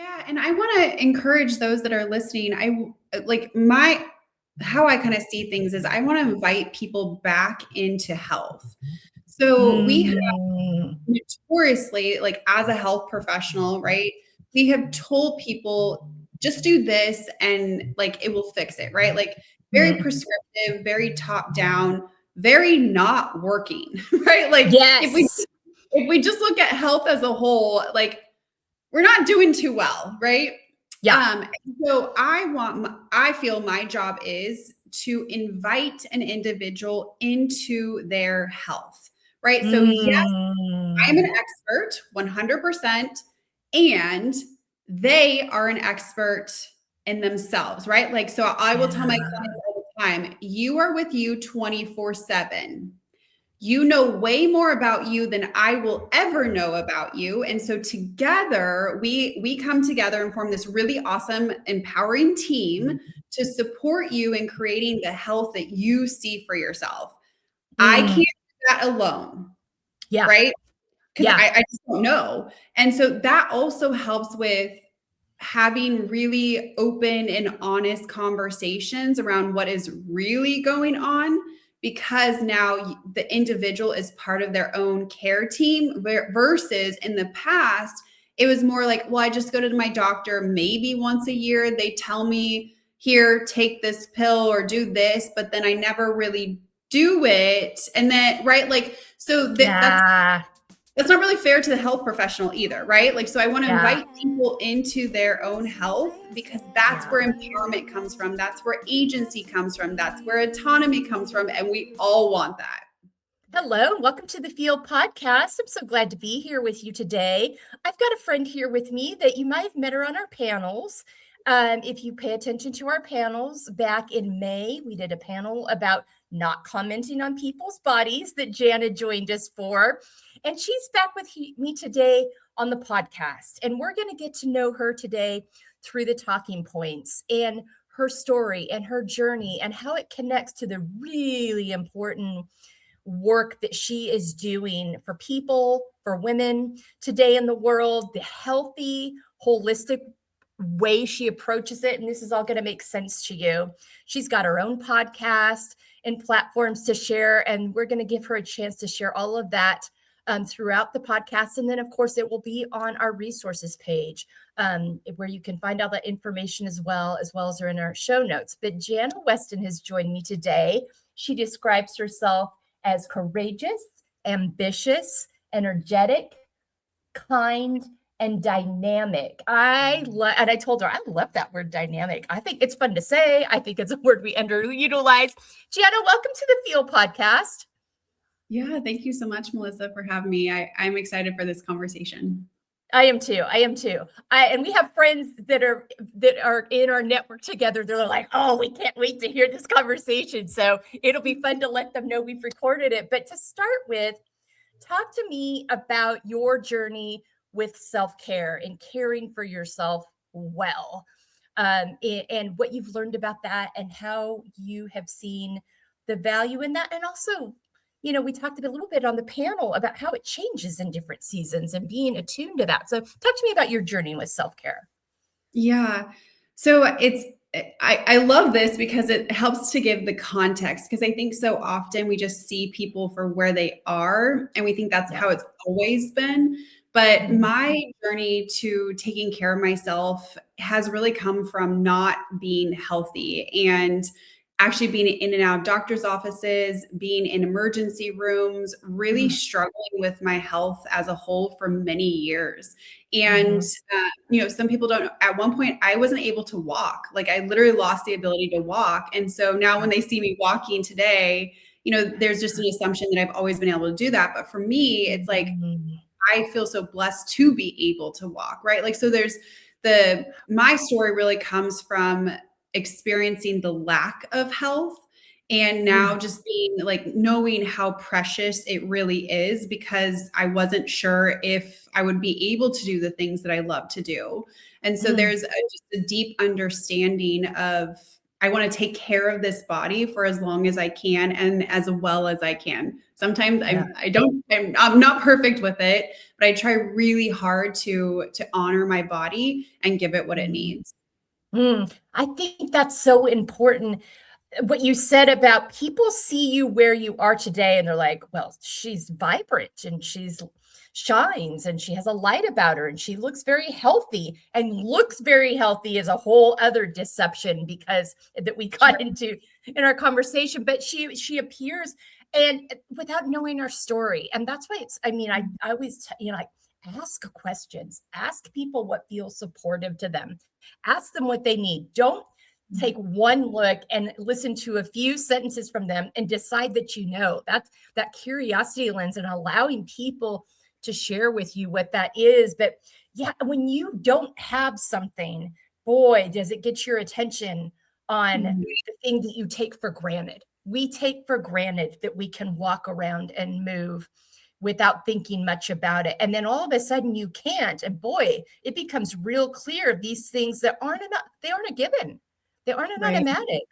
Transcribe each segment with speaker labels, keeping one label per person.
Speaker 1: Yeah. And I want to encourage those that are listening. How I kind of see things is I want to invite people back into health. So we have
Speaker 2: Mm,
Speaker 1: notoriously, like as a health professional, right? We have told people just do this and like it will fix it, right? Like very
Speaker 2: mm.
Speaker 1: prescriptive, very top down, very not working, right? Like
Speaker 2: Yes.
Speaker 1: if we just look at health as a whole, like we're not doing too well, right?
Speaker 2: Yeah.
Speaker 1: So I feel my job is to invite an individual into their health, right? So yes, I'm an
Speaker 2: Mm.
Speaker 1: expert 100%, and they are an expert in themselves, right? Like, so I will tell my
Speaker 2: Yeah.
Speaker 1: clients all the time, you are with you 24/7. You know way more about you than I will ever know about you. And so together we come together and form this really awesome, empowering team to support you in creating the health that you see for yourself. I can't
Speaker 2: Mm.
Speaker 1: do that alone,
Speaker 2: Yeah.
Speaker 1: right? Because
Speaker 2: Yeah.
Speaker 1: I just don't know. And so that also helps with having really open and honest conversations around what is really going on, because now the individual is part of their own care team versus in the past it was more like, well, I just go to my doctor maybe once a year, they tell me, here, take this pill or do this, but then I never really do it. And then right, like, so
Speaker 2: Yeah.
Speaker 1: that's not really fair to the health professional either, right? Like, so I want to
Speaker 2: Yeah.
Speaker 1: invite people into their own health because that's
Speaker 2: Yeah.
Speaker 1: where empowerment comes from. That's where agency comes from. That's where autonomy comes from. And we all want that.
Speaker 2: Hello, and welcome to the Field Podcast. I'm so glad to be here with you today. I've got a friend here with me that you might have met her on our panels. If you pay attention to our panels, back in May, we did a panel about not commenting on people's bodies that Jana joined us for. And she's back with me today on the podcast. And we're going to get to know her today through the talking points and her story and her journey and how it connects to the really important work that she is doing for people, for women today in the world, the healthy, holistic way she approaches it. And this is all going to make sense to you. She's got her own podcast and platforms to share. And we're going to give her a chance to share all of that throughout the podcast. And then, of course, it will be on our resources page where you can find all that information as well as are in our show notes. But Jana Westin has joined me today. She describes herself as courageous, ambitious, energetic, kind, and dynamic. And I told her, I love that word dynamic. I think it's fun to say. I think it's a word we underutilize. Jana, welcome to the Field Podcast.
Speaker 1: Yeah, thank you so much, Melissa, for having me. I'm excited for this conversation.
Speaker 2: I am too. And we have friends that are in our network together. They're like, oh, we can't wait to hear this conversation. So it'll be fun to let them know we've recorded it. But to start with, talk to me about your journey with self-care and caring for yourself well, and what you've learned about that and how you have seen the value in that. And also, we talked a little bit on the panel about how it changes in different seasons and being attuned to that. So talk to me about your journey with self-care.
Speaker 1: Yeah. So I love this because it helps to give the context, because I think so often we just see people for where they are and we think that's how it's always been. But my journey to taking care of myself has really come from not being healthy and actually being in and out of doctor's offices, being in emergency rooms, really struggling with my health as a whole for many years. And, some people don't know, at one point I wasn't able to walk. Like I literally lost the ability to walk. And so now when they see me walking today, there's just an assumption that I've always been able to do that. But for me, it's like, I feel so blessed to be able to walk, right? Like, so my story really comes from experiencing the lack of health and now just being like knowing how precious it really is, because I wasn't sure if I would be able to do the things that I love to do. And so there's just a deep understanding of I want to take care of this body for as long as I can and as well as I can. Sometimes I'm not perfect with it, but I try really hard to honor my body and give it what it needs.
Speaker 2: I think that's so important. What you said about people see you where you are today and they're like, well, she's vibrant and she's shines and she has a light about her and she looks very healthy, and looks very healthy is a whole other deception because that we got into in our conversation. But she appears, and without knowing our story. And that's why I always, like, ask questions, ask people what feels supportive to them, ask them what they need. Don't take one look and listen to a few sentences from them and decide that that's that curiosity lens and allowing people to share with you what that is. But yeah, when you don't have something, boy, does it get your attention on the thing that you take for granted. We take for granted that we can walk around and move without thinking much about it. And then all of a sudden you can't. And boy, it becomes real clear these things that aren't a given. They aren't an automatic.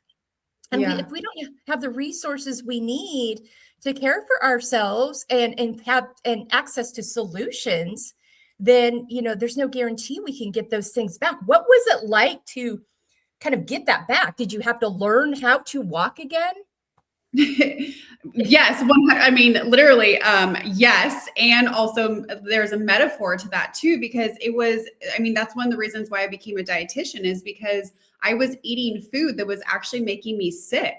Speaker 2: And if we don't have the resources we need to care for ourselves and have access to solutions, then, there's no guarantee we can get those things back. What was it like to kind of get that back? Did you have to learn how to walk again?
Speaker 1: Yes. I mean, literally, yes. And also there's a metaphor to that too, because that's one of the reasons why I became a dietitian, is because I was eating food that was actually making me sick.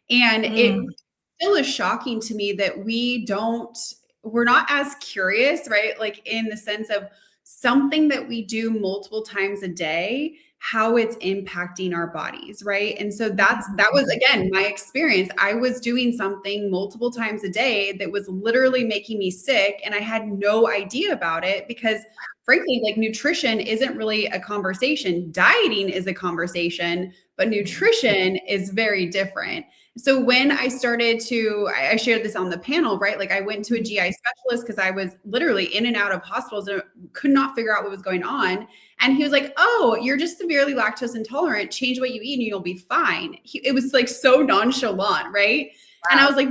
Speaker 1: And it still is shocking to me that we're not as curious, right? Like in the sense of something that we do multiple times a day, how it's impacting our bodies, right? And so that was, again, my experience. I was doing something multiple times a day that was literally making me sick, and I had no idea about it because, frankly, like, nutrition isn't really a conversation. Dieting is a conversation, but nutrition is very different. So when I started I shared this on the panel, right? Like, I went to a GI specialist because I was literally in and out of hospitals and could not figure out what was going on. And he was like, oh, you're just severely lactose intolerant. Change what you eat and you'll be fine. It was like so nonchalant, right? Wow. And I was like,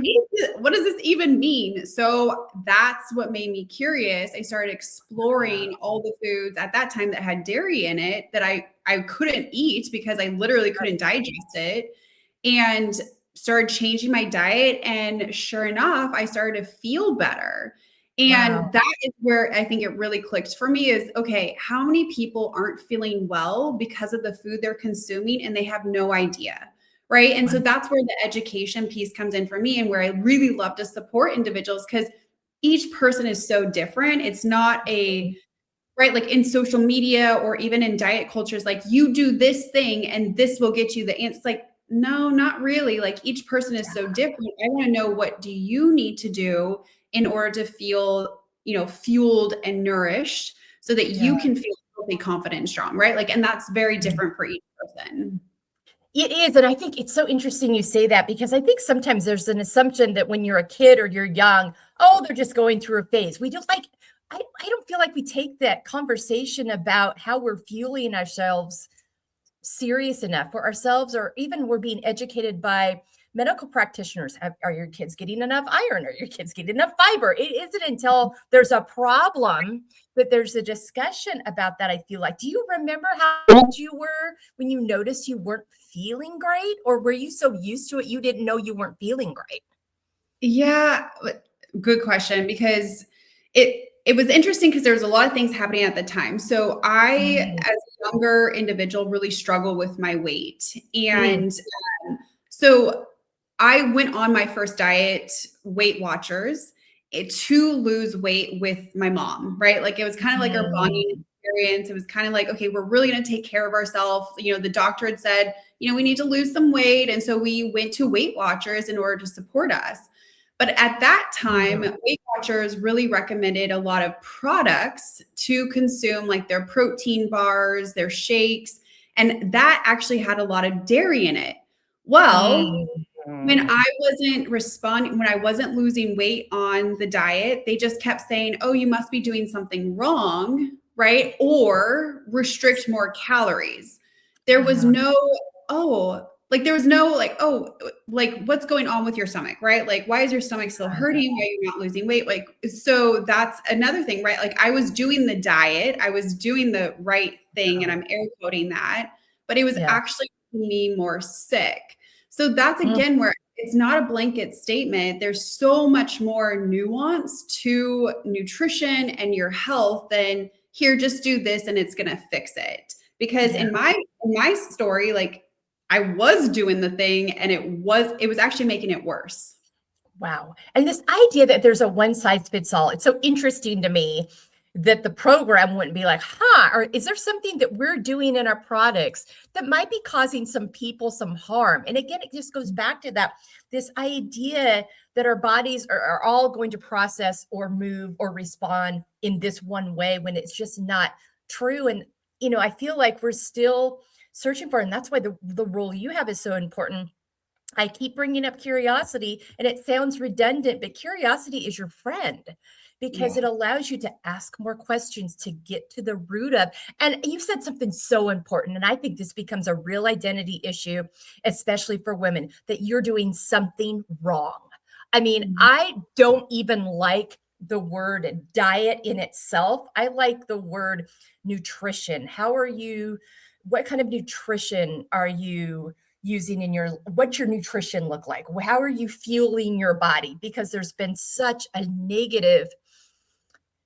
Speaker 1: what does this even mean? So that's what made me curious. I started exploring all the foods at that time that had dairy in it that I couldn't eat because I literally couldn't digest it, and started changing my diet. And sure enough, I started to feel better. And that is where I think it really clicked for me is, okay, how many people aren't feeling well because of the food they're consuming and they have no idea, right? And so that's where the education piece comes in for me, and where I really love to support individuals, because each person is so different. It's not right, like in social media or even in diet cultures, like, you do this thing and this will get you the answer. It's like, no, not really. Like, each person is so different. I want to know, what do you need to do in order to feel, fueled and nourished so that you can feel healthy, confident, and strong, right? Like, and that's very different for each person.
Speaker 2: It is. And I think it's so interesting you say that, because I think sometimes there's an assumption that when you're a kid or you're young, they're just going through a phase. We don't like, I don't feel like we take that conversation about how we're fueling ourselves serious enough for ourselves, or even we're being educated by medical practitioners. Are your kids getting enough iron? Are your kids getting enough fiber? It isn't until there's a problem that there's a discussion about that, I feel like. Do you remember how old you were when you noticed you weren't feeling great? Or were you so used to it you didn't know you weren't feeling great?
Speaker 1: Yeah, good question, because it was interesting because there was a lot of things happening at the time. So I, as a younger individual, really struggled with my weight. And so I went on my first diet, Weight Watchers, to lose weight with my mom, right? Like, it was kind of like our bonding experience. It was kind of like, okay, we're really going to take care of ourselves. The doctor had said, we need to lose some weight. And so we went to Weight Watchers in order to support us. But at that time, Weight Watchers really recommended a lot of products to consume, like their protein bars, their shakes, and that actually had a lot of dairy in it. Well, when I wasn't losing weight on the diet, they just kept saying, oh, you must be doing something wrong, right? Or restrict more calories. There was no, Like there was no like, oh, like what's going on with your stomach, right? Like why is your stomach still hurting? Why are you not losing weight? Like, so that's another thing, right? Like I was doing the diet, I was doing the right thing, and I'm air quoting that, but it was
Speaker 2: Yeah.
Speaker 1: actually making me more sick. So that's
Speaker 2: Mm.
Speaker 1: again where it's not a blanket statement. There's so much more nuance to nutrition and your health than here, just do this and it's going to fix it. Because
Speaker 2: Yeah.
Speaker 1: in my story, like I was doing the thing and it was actually making it worse.
Speaker 2: Wow. And this idea that there's a one size fits all, it's so interesting to me that the program wouldn't be like, or is there something that we're doing in our products that might be causing some people some harm? And again, it just goes back to that, this idea that our bodies are all going to process or move or respond in this one way when it's just not true. And, I feel like we're still searching for, and that's why the role you have is so important. I keep bringing up curiosity, and it sounds redundant, but curiosity is your friend because
Speaker 1: Yeah.
Speaker 2: it allows you to ask more questions to get to the root of. And you said something so important, and I think this becomes a real identity issue, especially for women, that you're doing something wrong. I mean, I don't even like the word diet in itself. I like the word nutrition. What kind of nutrition are you using what's your nutrition look like? How are you fueling your body? Because there's been such a negative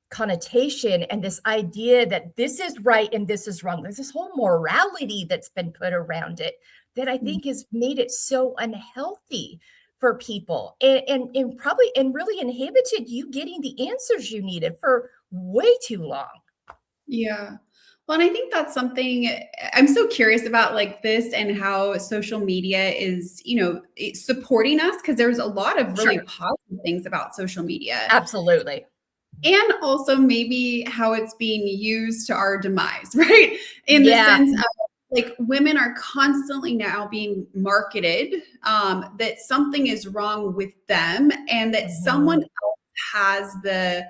Speaker 2: connotation and this idea that this is right and this is wrong. There's this whole morality that's been put around it that I think has made it so unhealthy for people and probably and really inhibited you getting the answers you needed for way too long.
Speaker 1: Yeah. Well, and I think that's something I'm so curious about, like this and how social media is, supporting us, because there's a lot of really
Speaker 2: Sure.
Speaker 1: positive things about social media.
Speaker 2: Absolutely.
Speaker 1: And also maybe how it's being used to our demise, right? In the
Speaker 2: Yeah.
Speaker 1: sense of like women are constantly now being marketed that something is wrong with them and that someone
Speaker 2: Mhm.
Speaker 1: else has the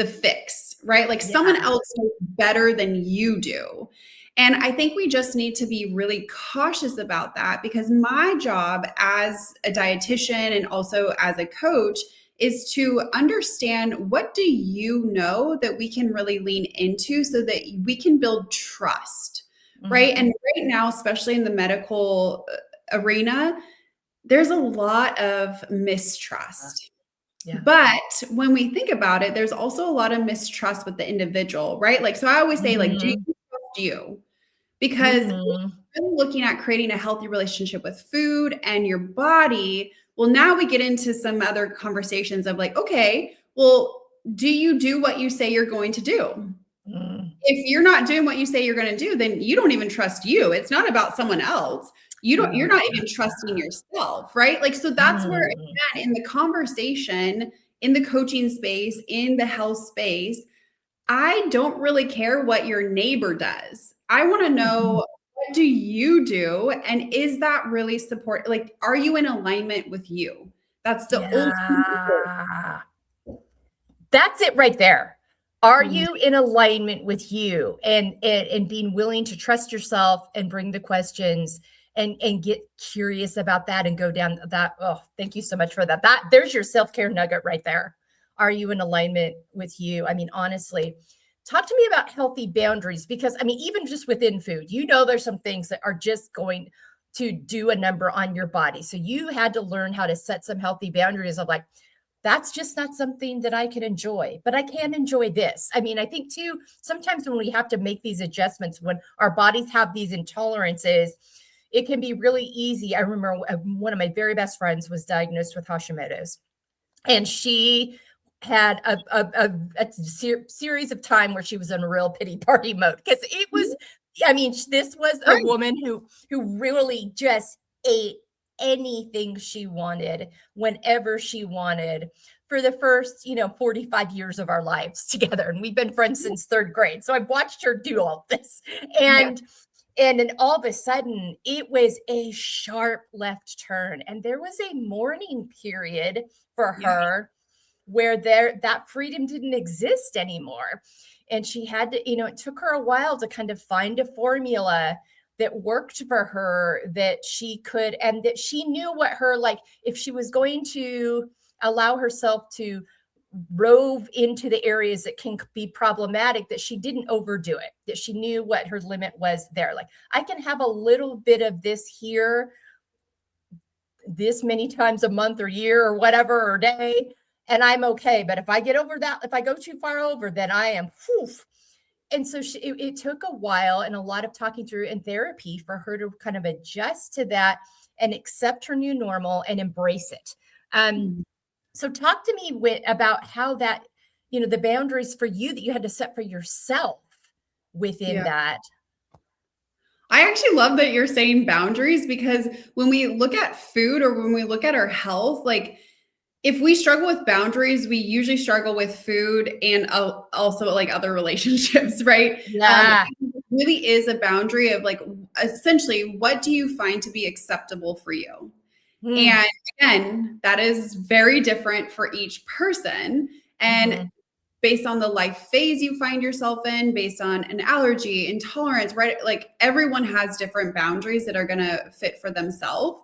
Speaker 1: fix, right? Like someone
Speaker 2: Yeah.
Speaker 1: else knows better than you do. And I think we just need to be really cautious about that, because my job as a dietitian and also as a coach is to understand, what do you know that we can really lean into so that we can build trust, right? And
Speaker 2: Mhm.
Speaker 1: right now, especially in the medical arena, there's a lot of mistrust.
Speaker 2: Yeah.
Speaker 1: But when we think about it, there's also a lot of mistrust with the individual, right? Like, so I always say, like, do you
Speaker 2: Mhm.
Speaker 1: trust you? Because
Speaker 2: Mhm.
Speaker 1: really looking at creating a healthy relationship with food and your body, well, now we get into some other conversations of like, okay, well, do you do what you say you're going to do?
Speaker 2: Mm.
Speaker 1: If you're not doing what you say you're going to do, then you don't even trust you. It's not about someone else. You're
Speaker 2: Oh,
Speaker 1: not even trusting yourself, right? Like, so that's where,
Speaker 2: mm.
Speaker 1: again, in the conversation, in the coaching space, in the health space, I don't really care what your neighbor does. I want to
Speaker 2: Mhm.
Speaker 1: know, what do you do? And is that really support? Like, are you in alignment with you? That's the ultimate goal.
Speaker 2: Yeah. That's it right there. Are
Speaker 1: Mhm.
Speaker 2: you in alignment with you and being willing to trust yourself and bring the questions and get curious about that and go down that. Oh, thank you so much for that. There's your self-care nugget right there. Are you in alignment with you? I mean, honestly, talk to me about healthy boundaries, because I mean, even just within food, there's some things that are just going to do a number on your body. So you had to learn how to set some healthy boundaries of like, that's just not something that I can enjoy, but I can enjoy this. I mean, I think too, sometimes when we have to make these adjustments, when our bodies have these intolerances, it can be really easy. I remember one of my very best friends was diagnosed with Hashimoto's, and she had a series of time where she was in a real pity party mode, because it was, I mean, this was a
Speaker 1: Right.
Speaker 2: woman who really just ate anything she wanted whenever she wanted for the first 45 years of our lives together, and we've been friends since third grade, so I've watched her do all this.
Speaker 1: Yeah.
Speaker 2: And then all of a sudden it was a sharp left turn, and there was a mourning period for
Speaker 1: Yeah.
Speaker 2: her where that freedom didn't exist anymore. And she had to, it took her a while to kind of find a formula that worked for her, that she could, and that she knew what her, like, if she was going to allow herself to rove into the areas that can be problematic, that she didn't overdo it, that she knew what her limit was there. Like, I can have a little bit of this here, this many times a month or year or whatever, or day, and I'm okay. But if I get over that, if I go too far over, then I am, whew. And so it took a while and a lot of talking through in therapy for her to kind of adjust to that and accept her new normal and embrace it. So talk to me about how that, the boundaries for you that you had to set for yourself within that.
Speaker 1: I actually love that you're saying boundaries, because when we look at food or when we look at our health, like if we struggle with boundaries, we usually struggle with food and also like other relationships, right?
Speaker 2: Yeah.
Speaker 1: It really is a boundary of like, essentially, what do you find to be acceptable for you? And again, that is very different for each person. And based on the life phase you find yourself in, based on an allergy, intolerance, right? Like everyone has different boundaries that are going to fit for themselves.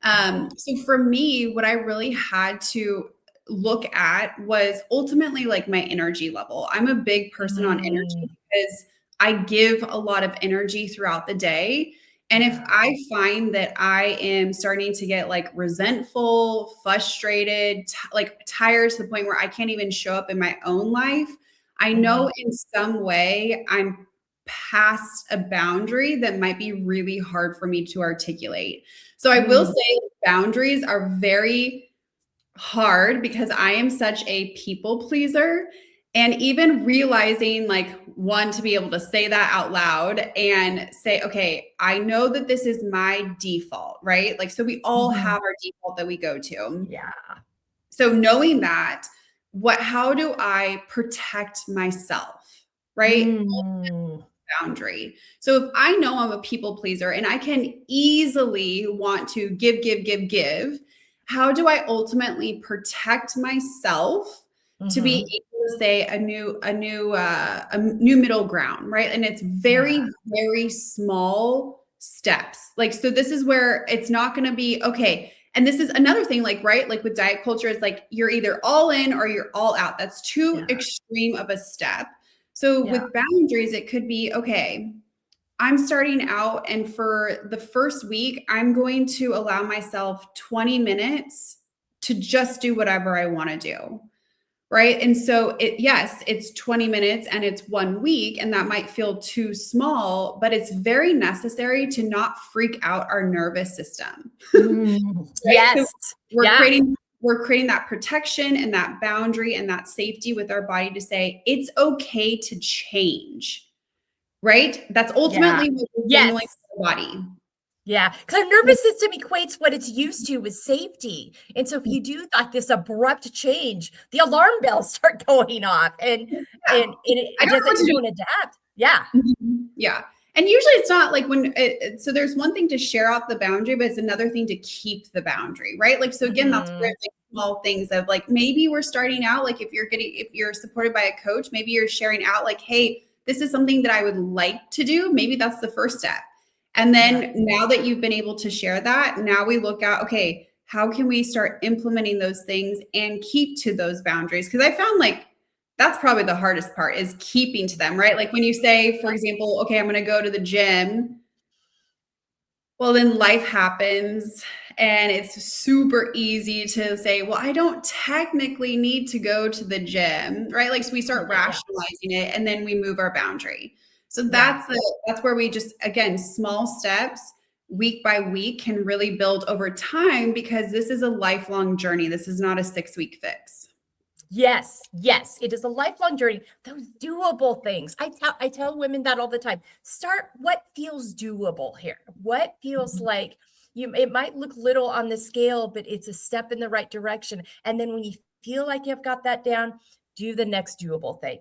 Speaker 1: So for me, what I really had to look at was ultimately like my energy level. I'm a big person on energy because I give a lot of energy throughout the day. And if I find that I am starting to get like resentful, frustrated, like tired to the point where I can't even show up in my own life, I know in some way I'm past a boundary that might be really hard for me to articulate. So I will say boundaries are very hard because I am such a people pleaser. And even realizing, like, one, to be able to say that out loud and say, okay, I know that this is my default, right? Like, so we all have our default that we go to.
Speaker 2: Yeah.
Speaker 1: So knowing that, how do I protect myself, right? Boundary. So if I know I'm a people pleaser and I can easily want to give, how do I ultimately protect myself to be able to say a new middle ground, right? And it's very, very small steps. Like, so this is where it's not going to be, okay. And this is another thing, like, right? Like with diet culture, it's like, you're either all in or you're all out. That's too extreme of a step. So with boundaries, it could be, okay, I'm starting out, and for the first week, I'm going to allow myself 20 minutes to just do whatever I want to do. Right. And so it's 20 minutes and it's 1 week, and that might feel too small, but it's very necessary to not freak out our nervous system. Right?
Speaker 2: Yes.
Speaker 1: So we're creating that protection and that boundary and that safety with our body to say it's okay to change, right? That's ultimately what we're signaling to the body.
Speaker 2: Yeah, because our nervous system equates what it's used to with safety. And so if you do like this abrupt change, the alarm bells start going off and it doesn't adapt. Yeah.
Speaker 1: Yeah. And usually it's not like so there's one thing to share out the boundary, but it's another thing to keep the boundary, right? Like, so again, that's where it's like small things of like, maybe we're starting out, like if you're supported by a coach, maybe you're sharing out like, hey, this is something that I would like to do. Maybe that's the first step. And then now that you've been able to share that, now we look at, okay, how can we start implementing those things and keep to those boundaries? Because I found like, that's probably the hardest part, is keeping to them, right? Like when you say, for example, okay, I'm going to go to the gym. Well, then life happens and it's super easy to say, well, I don't technically need to go to the gym, right? Like, so we start rationalizing it and then we move our boundary. So that's where we just, again, small steps week by week can really build over time, because this is a lifelong journey. This is not a 6-week fix.
Speaker 2: Yes, it is a lifelong journey. Those doable things. I tell women that all the time. Start what feels doable here. What feels like it might look little on the scale, but it's a step in the right direction. And then when you feel like you've got that down, do the next doable thing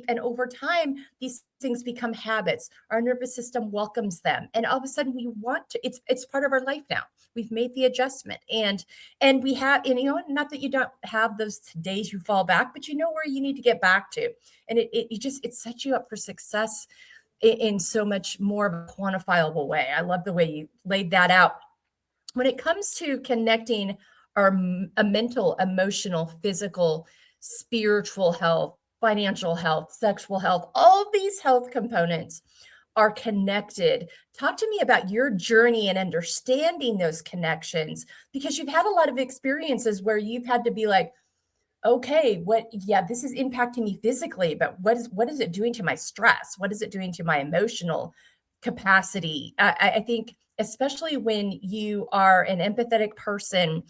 Speaker 2: and over time, these things become habits. Our nervous system welcomes them. And all of a sudden we want to, it's part of our life now. We've made the adjustment and we have, not that you don't have those days you fall back, but you know where you need to get back to. And it sets you up for success in so much more of a quantifiable way. I love the way you laid that out. When it comes to connecting our mental, emotional, physical, spiritual health, financial health, sexual health, all of these health components are connected. Talk to me about your journey and understanding those connections, because you've had a lot of experiences where you've had to be like, okay, this is impacting me physically, but what is it doing to my stress? What is it doing to my emotional capacity? I think, especially when you are an empathetic person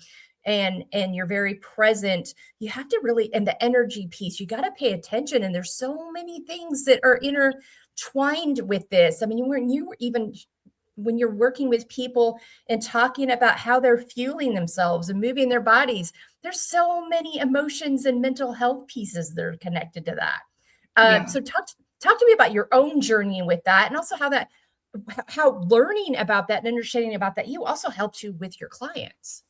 Speaker 2: and you're very present, you have to really, and the energy piece, you got to pay attention. And there's so many things that are intertwined with this. I mean, when you're working with people and talking about how they're fueling themselves and moving their bodies, there's so many emotions and mental health pieces that are connected to that. So talk to me about your own journey with that, and also how learning about that and understanding about that you also helps you with your clients.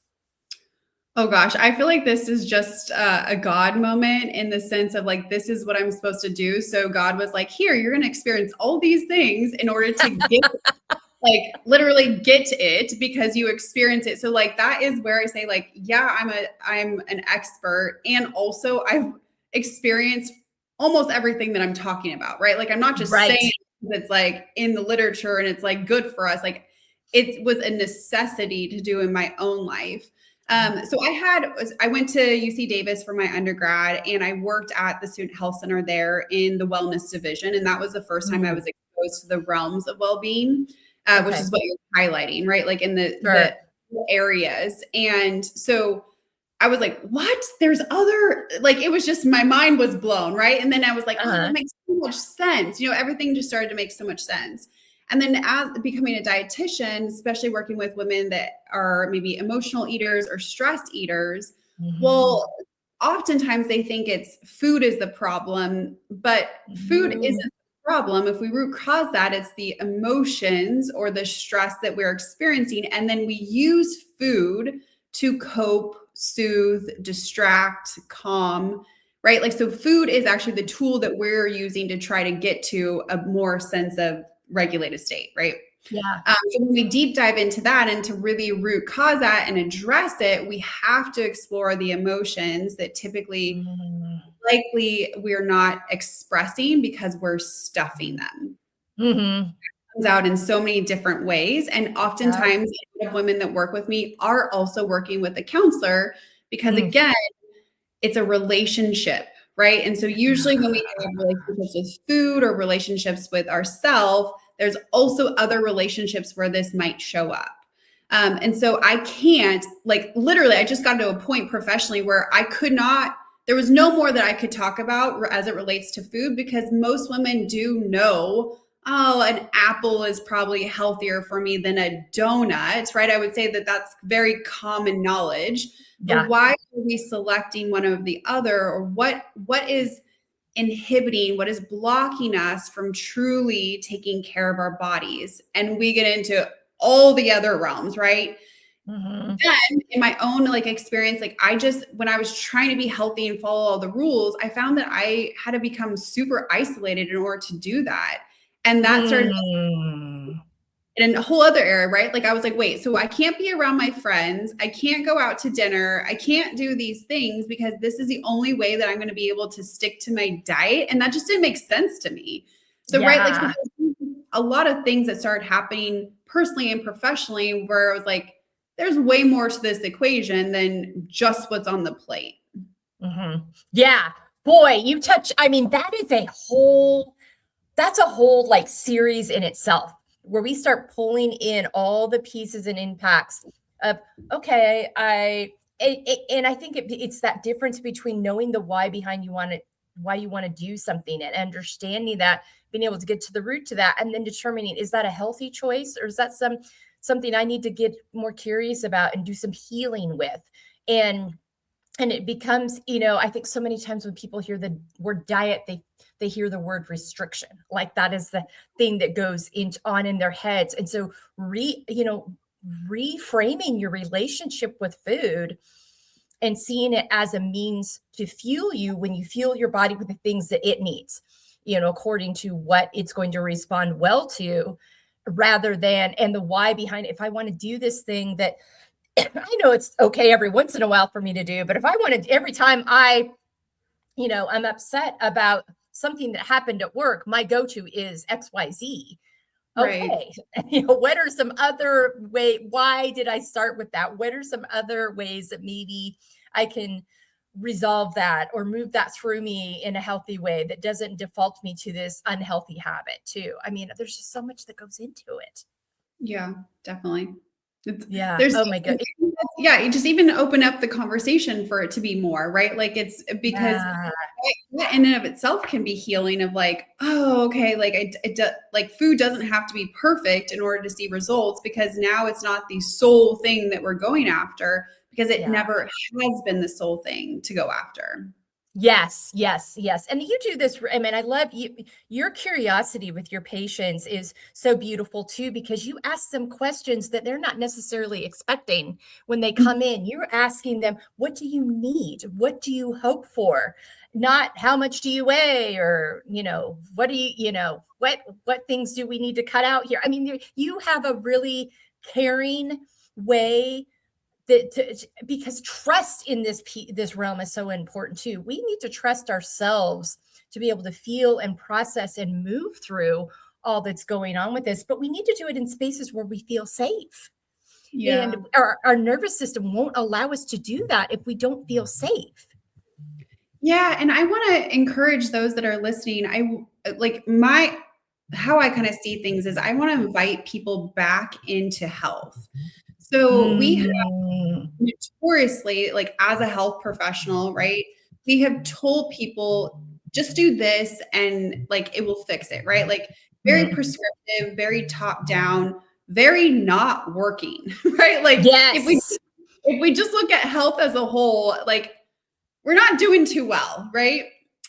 Speaker 1: Oh gosh, I feel like this is just a God moment, in the sense of like, this is what I'm supposed to do. So God was like, here, you're going to experience all these things in order to get like literally get it, because you experience it. So like, that is where I say like, yeah, I'm an expert. And also I've experienced almost everything that I'm talking about, right? Like, I'm not just saying it's like in the literature and it's like good for us. Like, it was a necessity to do in my own life. So I went to UC Davis for my undergrad, and I worked at the Student Health Center there in the wellness division. And that was the first time I was exposed to the realms of well-being, which is what you're highlighting, right? Like in the areas. And so I was like, what? There's other, like, it was just, my mind was blown, right? And then I was like, oh, that makes so much sense. Everything just started to make so much sense. And then as becoming a dietitian, especially working with women that are maybe emotional eaters or stress eaters, well, oftentimes they think it's food is the problem, but food isn't the problem. If we root cause that, it's the emotions or the stress that we're experiencing. And then we use food to cope, soothe, distract, calm, right? Like, so food is actually the tool that we're using to try to get to a more sense of regulated state, right?
Speaker 2: Yeah.
Speaker 1: So when we deep dive into that and to really root cause that and address it, we have to explore the emotions that typically likely we're not expressing because we're stuffing them. It comes out in so many different ways. And oftentimes women that work with me are also working with a counselor, because again, it's a relationship, right? And so usually when we have relationships with food or relationships with ourselves, there's also other relationships where this might show up. And so I can't, like, literally, I just got to a point professionally where there was no more that I could talk about as it relates to food, because most women do know, oh, an apple is probably healthier for me than a donut, right? I would say that that's very common knowledge. But why are we selecting one over the other? Or what is inhibiting, what is blocking us from truly taking care of our bodies? And we get into all the other realms, right? Then in my own experience, when I was trying to be healthy and follow all the rules, I found that I had to become super isolated in order to do that. And that started in a whole other area, right? Like, I was like, wait, so I can't be around my friends. I can't go out to dinner. I can't do these things because this is the only way that I'm going to be able to stick to my diet. And that just didn't make sense to me. So, right, so a lot of things that started happening personally and professionally where I was like, there's way more to this equation than just what's on the plate.
Speaker 2: Yeah, boy, that's a whole series in itself, where we start pulling in all the pieces and impacts of, okay, I think it's that difference between knowing the why behind why you want to do something, and understanding that, being able to get to the root to that, and then determining, is that a healthy choice, or is that something I need to get more curious about and do some healing with? And it becomes, I think so many times when people hear the word diet, they hear the word restriction. Like, that is the thing that goes on in their heads. And so reframing your relationship with food and seeing it as a means to fuel you when you fuel your body with the things that it needs. according to what it's going to respond well to, rather than, and the why behind it. If I want to do this thing that I know it's okay every once in a while for me to do, but if I wanted every time I'm upset about something that happened at work, my go-to is XYZ.
Speaker 1: Right.
Speaker 2: Okay. What are some other why did I start with that? What are some other ways that maybe I can resolve that or move that through me in a healthy way that doesn't default me to this unhealthy habit too? I mean, there's just so much that goes into it.
Speaker 1: Yeah, definitely.
Speaker 2: Yeah.
Speaker 1: There's
Speaker 2: Oh my God.
Speaker 1: yeah, you just even open up the conversation for it to be more, right? Like it's because
Speaker 2: Yeah.
Speaker 1: that in and of itself can be healing of like, oh, okay, like like food doesn't have to be perfect in order to see results, because now it's not the sole thing that we're going after, because it
Speaker 2: Yeah.
Speaker 1: never has been the sole thing to go after.
Speaker 2: Yes, yes, yes. And you do this. I mean, I love you. Your curiosity with your patients is so beautiful too, because you ask them questions that they're not necessarily expecting when they come in. You're asking them, what do you need? What do you hope for? Not how much do you weigh, or, what do what things do we need to cut out here? I mean, you have a really caring way because trust in this realm is so important too. We need to trust ourselves to be able to feel and process and move through all that's going on with this, but we need to do it in spaces where we feel safe.
Speaker 1: Yeah.
Speaker 2: And our nervous system won't allow us to do that if we don't feel safe.
Speaker 1: Yeah, and I want to encourage those that are listening. How I kind of see things is I want to invite people back into health. So we have notoriously, like as a health professional, right? We have told people just do this and like it will fix it, right? Like very prescriptive, very top down, very not working, right? Like
Speaker 2: Yes.
Speaker 1: if we just look at health as a whole, like we're not doing too well, right?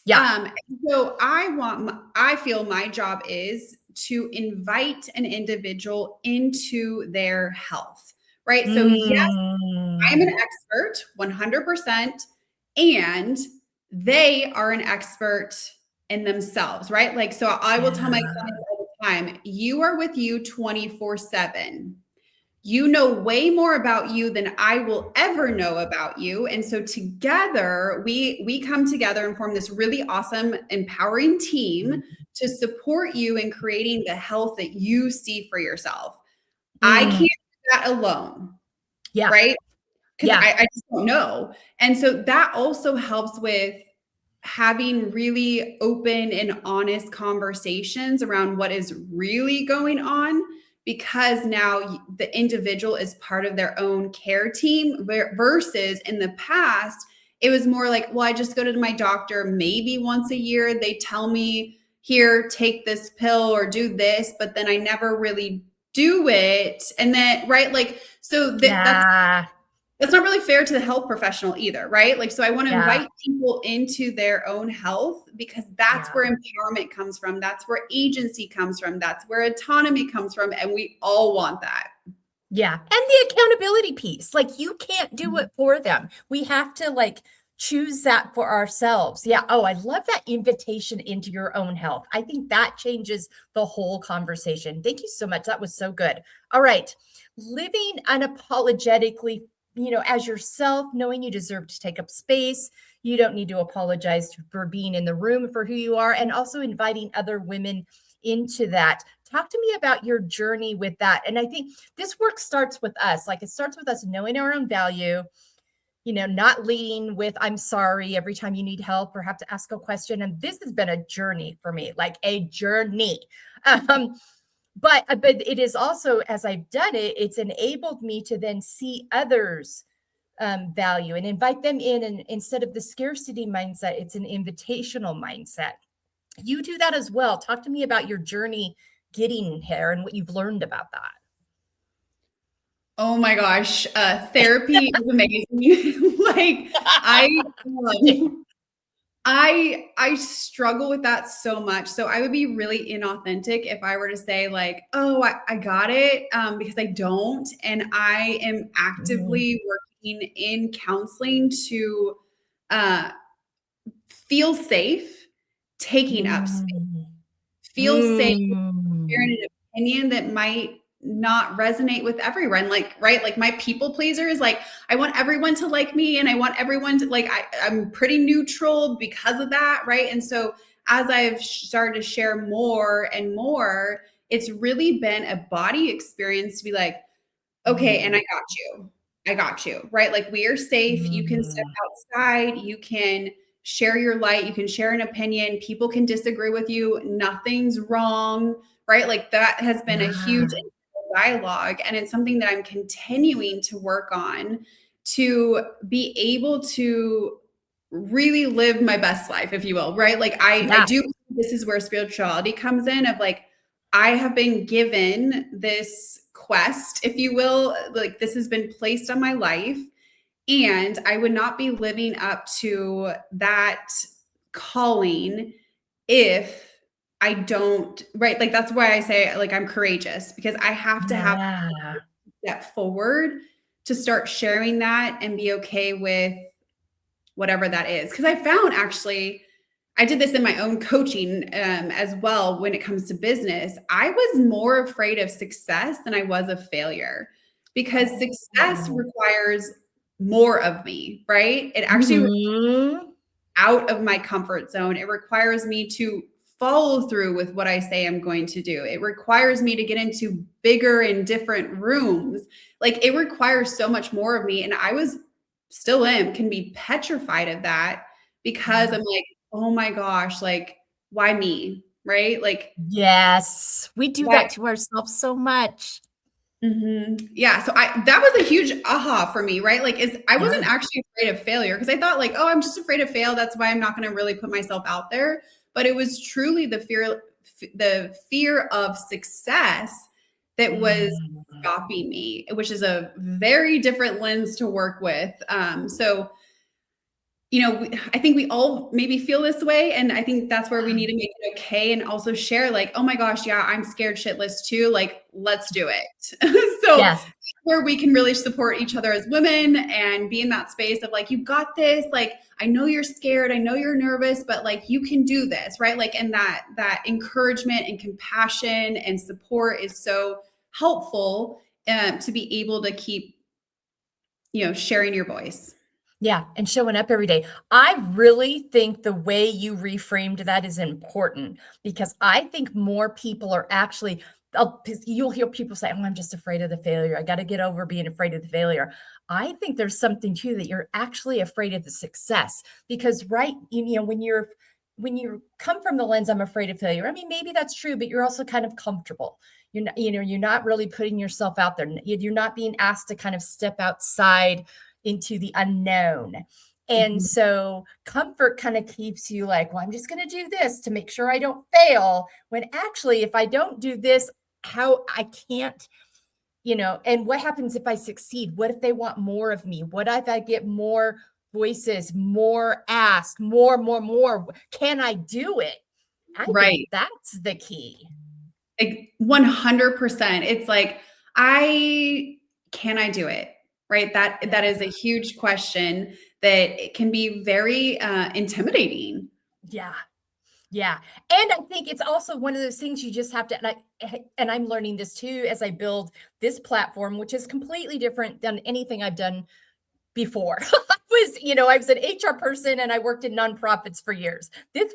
Speaker 2: Yeah.
Speaker 1: So I feel my job is to invite an individual into their health, right? So yes, I'm an expert 100%, and they are an expert in themselves, right? Like, so I will tell my clients all the time, you are with you 24/7. You know way more about you than I will ever know about you. And so together we come together and form this really awesome, empowering team to support you in creating the health that you see for yourself. I can't do that alone.
Speaker 2: Yeah.
Speaker 1: Right? Because
Speaker 2: Yeah.
Speaker 1: I just don't know. And so that also helps with having really open and honest conversations around what is really going on, because now the individual is part of their own care team versus in the past, it was more like, well, I just go to my doctor maybe once a year. They tell me, here, take this pill or do this, but then I never really do it. And then, right? Like, so that's not really fair to the health professional either, right? Like, so I want to invite people into their own health, because that's where empowerment comes from. That's where agency comes from. That's where autonomy comes from. And we all want that.
Speaker 2: Yeah. And the accountability piece, like you can't do it for them. We have to like choose that for ourselves. Yeah. Oh, I love that invitation into your own health. I think that changes the whole conversation. Thank you so much. That was so good. All right. Living unapologetically, as yourself, knowing you deserve to take up space. You don't need to apologize for being in the room for who you are, and also inviting other women into that. Talk to me about your journey with that. And I think this work starts with us. Like it starts with us knowing our own value, not leading with, I'm sorry, every time you need help or have to ask a question. And this has been a journey for me, like a journey. But it is also, as I've done it, it's enabled me to then see others' value and invite them in. And instead of the scarcity mindset, it's an invitational mindset. You do that as well. Talk to me about your journey getting here and what you've learned about that.
Speaker 1: Oh my gosh. Therapy is amazing. Like I struggle with that so much. So I would be really inauthentic if I were to say like, oh, I got it, because I don't. And I am actively working in counseling to feel safe taking up space. feel safe sharing an opinion that might not resonate with everyone. Like, right. Like my people pleaser is like, I want everyone to like me and I want everyone to like, I'm pretty neutral because of that. Right. And so as I've started to share more and more, it's really been a body experience to be like, okay, and I got you. I got you. Right. Like we are safe. You can step outside. You can share your light. You can share an opinion. People can disagree with you. Nothing's wrong. Right. Like that has been a huge dialogue. And it's something that I'm continuing to work on to be able to really live my best life, if you will. Right. Like I do. This is where spirituality comes in of like, I have been given this quest, if you will, like this has been placed on my life. And I would not be living up to that calling if I don't, right? Like that's why I say like I'm courageous because I have to have a step forward to start sharing that and be okay with whatever that is. Because I found actually, I did this in my own coaching as well when it comes to business. I was more afraid of success than I was of failure because success requires more of me, right? It actually out of my comfort zone. It requires me to follow through with what I say I'm going to do. It requires me to get into bigger and different rooms. Like it requires so much more of me. And I was still can be petrified of that because I'm like, oh my gosh, like why me? Right? Like,
Speaker 2: yes, we do that to ourselves so much.
Speaker 1: Yeah. So that was a huge aha for me, right? Like I wasn't actually afraid of failure because I thought like, oh, I'm just afraid to fail. That's why I'm not going to really put myself out there. But it was truly the fear of success that was stopping me, which is a very different lens to work with. So I think we all maybe feel this way. And I think that's where we need to make it okay and also share like, oh my gosh, yeah, I'm scared shitless too. Like, let's do it. So where we can really support each other as women and be in that space of like, you got this. Like, I know you're scared. I know you're nervous, but like, you can do this, right? Like, and that encouragement and compassion and support is so helpful to be able to keep, sharing your voice.
Speaker 2: Yeah, and showing up every day. I really think the way you reframed that is important because I think more people are actually, you'll hear people say, oh, I'm just afraid of the failure. I got to get over being afraid of the failure. I think there's something too that you're actually afraid of the success because when you come from the lens, I'm afraid of failure. I mean, maybe that's true, but you're also kind of comfortable. You're not really putting yourself out there. You're not being asked to kind of step outside into the unknown. And so comfort kind of keeps you like, well, I'm just going to do this to make sure I don't fail. When actually, if I don't do this, how I can't, and what happens if I succeed? What if they want more of me? What if I get more voices, more ask, more? Can I do it? I think that's the key.
Speaker 1: Like 100%. It's like, can I do it? Right. That is a huge question that it can be very intimidating.
Speaker 2: Yeah. Yeah. And I think it's also one of those things you just have to, and I'm learning this too, as I build this platform, which is completely different than anything I've done before. I was an HR person and I worked in nonprofits for years. This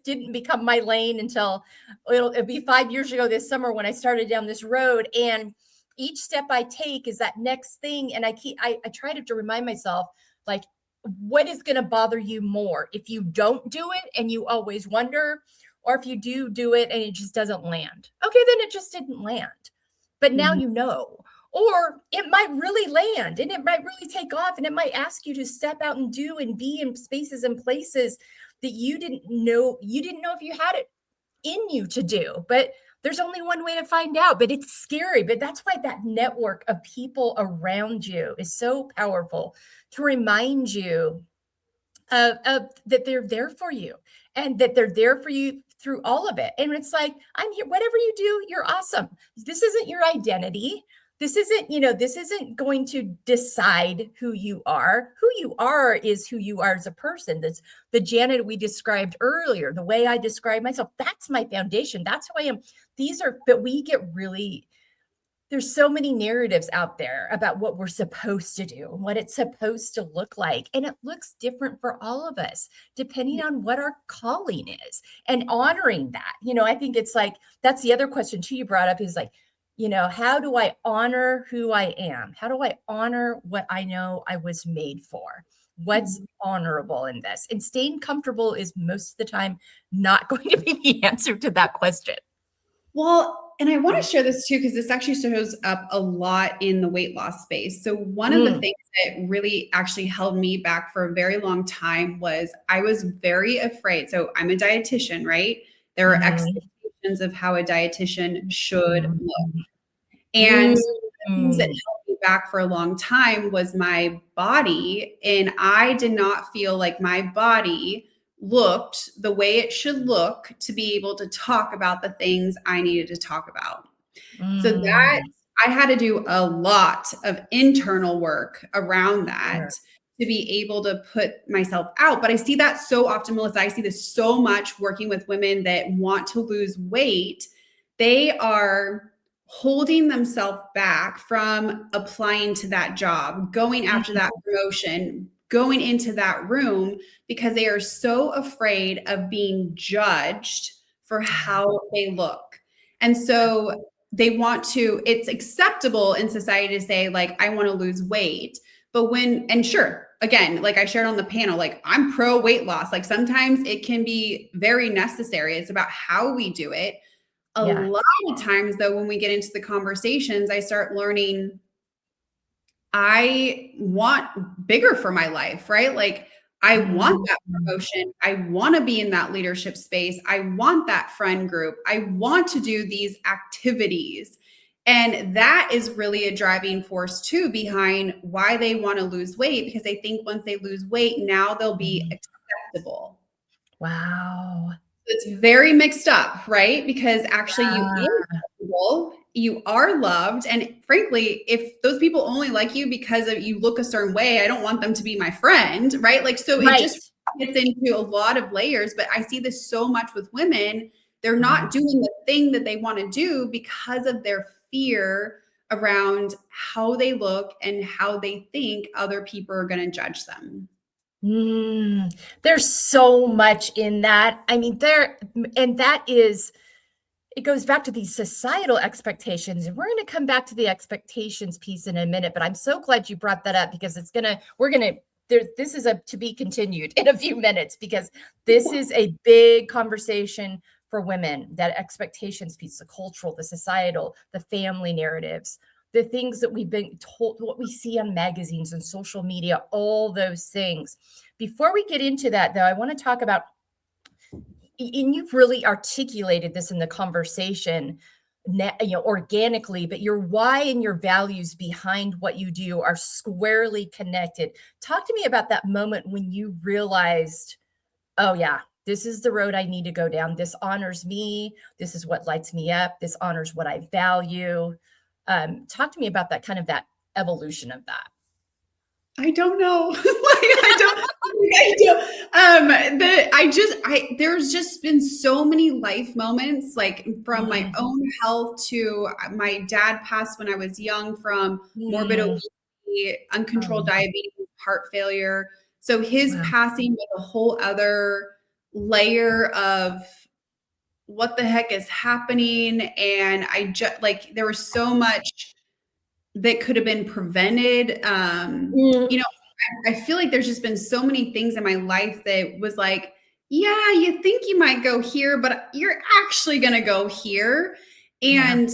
Speaker 2: didn't become my lane until it'll be 5 years ago this summer when I started down this road. And each step I take is that next thing. And I try to remind myself, like, what is going to bother you more if you don't do it and you always wonder, or if you do it and it just doesn't land? Okay, then it just didn't land. But now you know. Or it might really land and it might really take off and it might ask you to step out and do and be in spaces and places that you didn't know if you had it in you to do. But there's only one way to find out, but it's scary. But that's why that network of people around you is so powerful to remind you of that they're there for you and that they're there for you through all of it. And it's like, I'm here, whatever you do, you're awesome. This isn't your identity. this isn't going to decide who you are. Who you are is who you are as a person. That's the Jana we described earlier, the way I describe myself. That's my foundation. That's who I am. But we get really, there's so many narratives out there about what we're supposed to do, what it's supposed to look like. And it looks different for all of us, depending on what our calling is, and honoring that. I think it's like, that's the other question too you brought up, is like, how do I honor who I am? How do I honor what I know I was made for? What's honorable in this? And staying comfortable is most of the time not going to be the answer to that question.
Speaker 1: Well, and I want to share this too, because this actually shows up a lot in the weight loss space. So one of the things that really actually held me back for a very long time was I was very afraid. So I'm a dietitian, right? There are expectations of how a dietitian should look. And the things that held me back for a long time was my body. And I did not feel like my body looked the way it should look to be able to talk about the things I needed to talk about. So that I had to do a lot of internal work around that to be able to put myself out. But I see that so often, Melissa. I see this so much working with women that want to lose weight. They are holding themselves back from applying to that job, going after that promotion, going into that room, because they are so afraid of being judged for how they look. And so they want to, it's acceptable in society to say, like, I want to lose weight. But and sure, again, like I shared on the panel, like I'm pro weight loss. Like sometimes it can be very necessary. It's about how we do it. A lot of times though, when we get into the conversations, I start learning I want bigger for my life, right? Like I want that promotion. I want to be in that leadership space. I want that friend group. I want to do these activities. And that is really a driving force too behind why they want to lose weight, because they think once they lose weight, now they'll be acceptable.
Speaker 2: Wow.
Speaker 1: It's very mixed up, right? Because actually you are acceptable, you are loved. And frankly, if those people only like you because of you look a certain way, I don't want them to be my friend, right? Like, so it just gets into a lot of layers. But I see this so much with women. They're not doing the thing that they want to do because of their fear around how they look and how they think other people are going to judge them.
Speaker 2: There's so much in that. I mean, it goes back to these societal expectations, and we're going to come back to the expectations piece in a minute, but I'm so glad you brought that up, because this is to be continued in a few minutes, because this is a big conversation for women, that expectations piece, the cultural, the societal, the family narratives, the things that we've been told, what we see on magazines and social media, all those things. Before we get into that, though, I want to talk about, and you've really articulated this in the conversation, organically, but your why and your values behind what you do are squarely connected. Talk to me about that moment when you realized, oh yeah, this is the road I need to go down. This honors me. This is what lights me up. This honors what I value. Talk to me about that evolution of that.
Speaker 1: I don't know. There's just been so many life moments, like from my own health to my dad passed when I was young from morbid obesity, uncontrolled diabetes, heart failure. So his passing was a whole other layer of what the heck is happening. And there was so much that could have been prevented. I feel like there's just been so many things in my life that was like, yeah, you think you might go here, but you're actually going to go here. And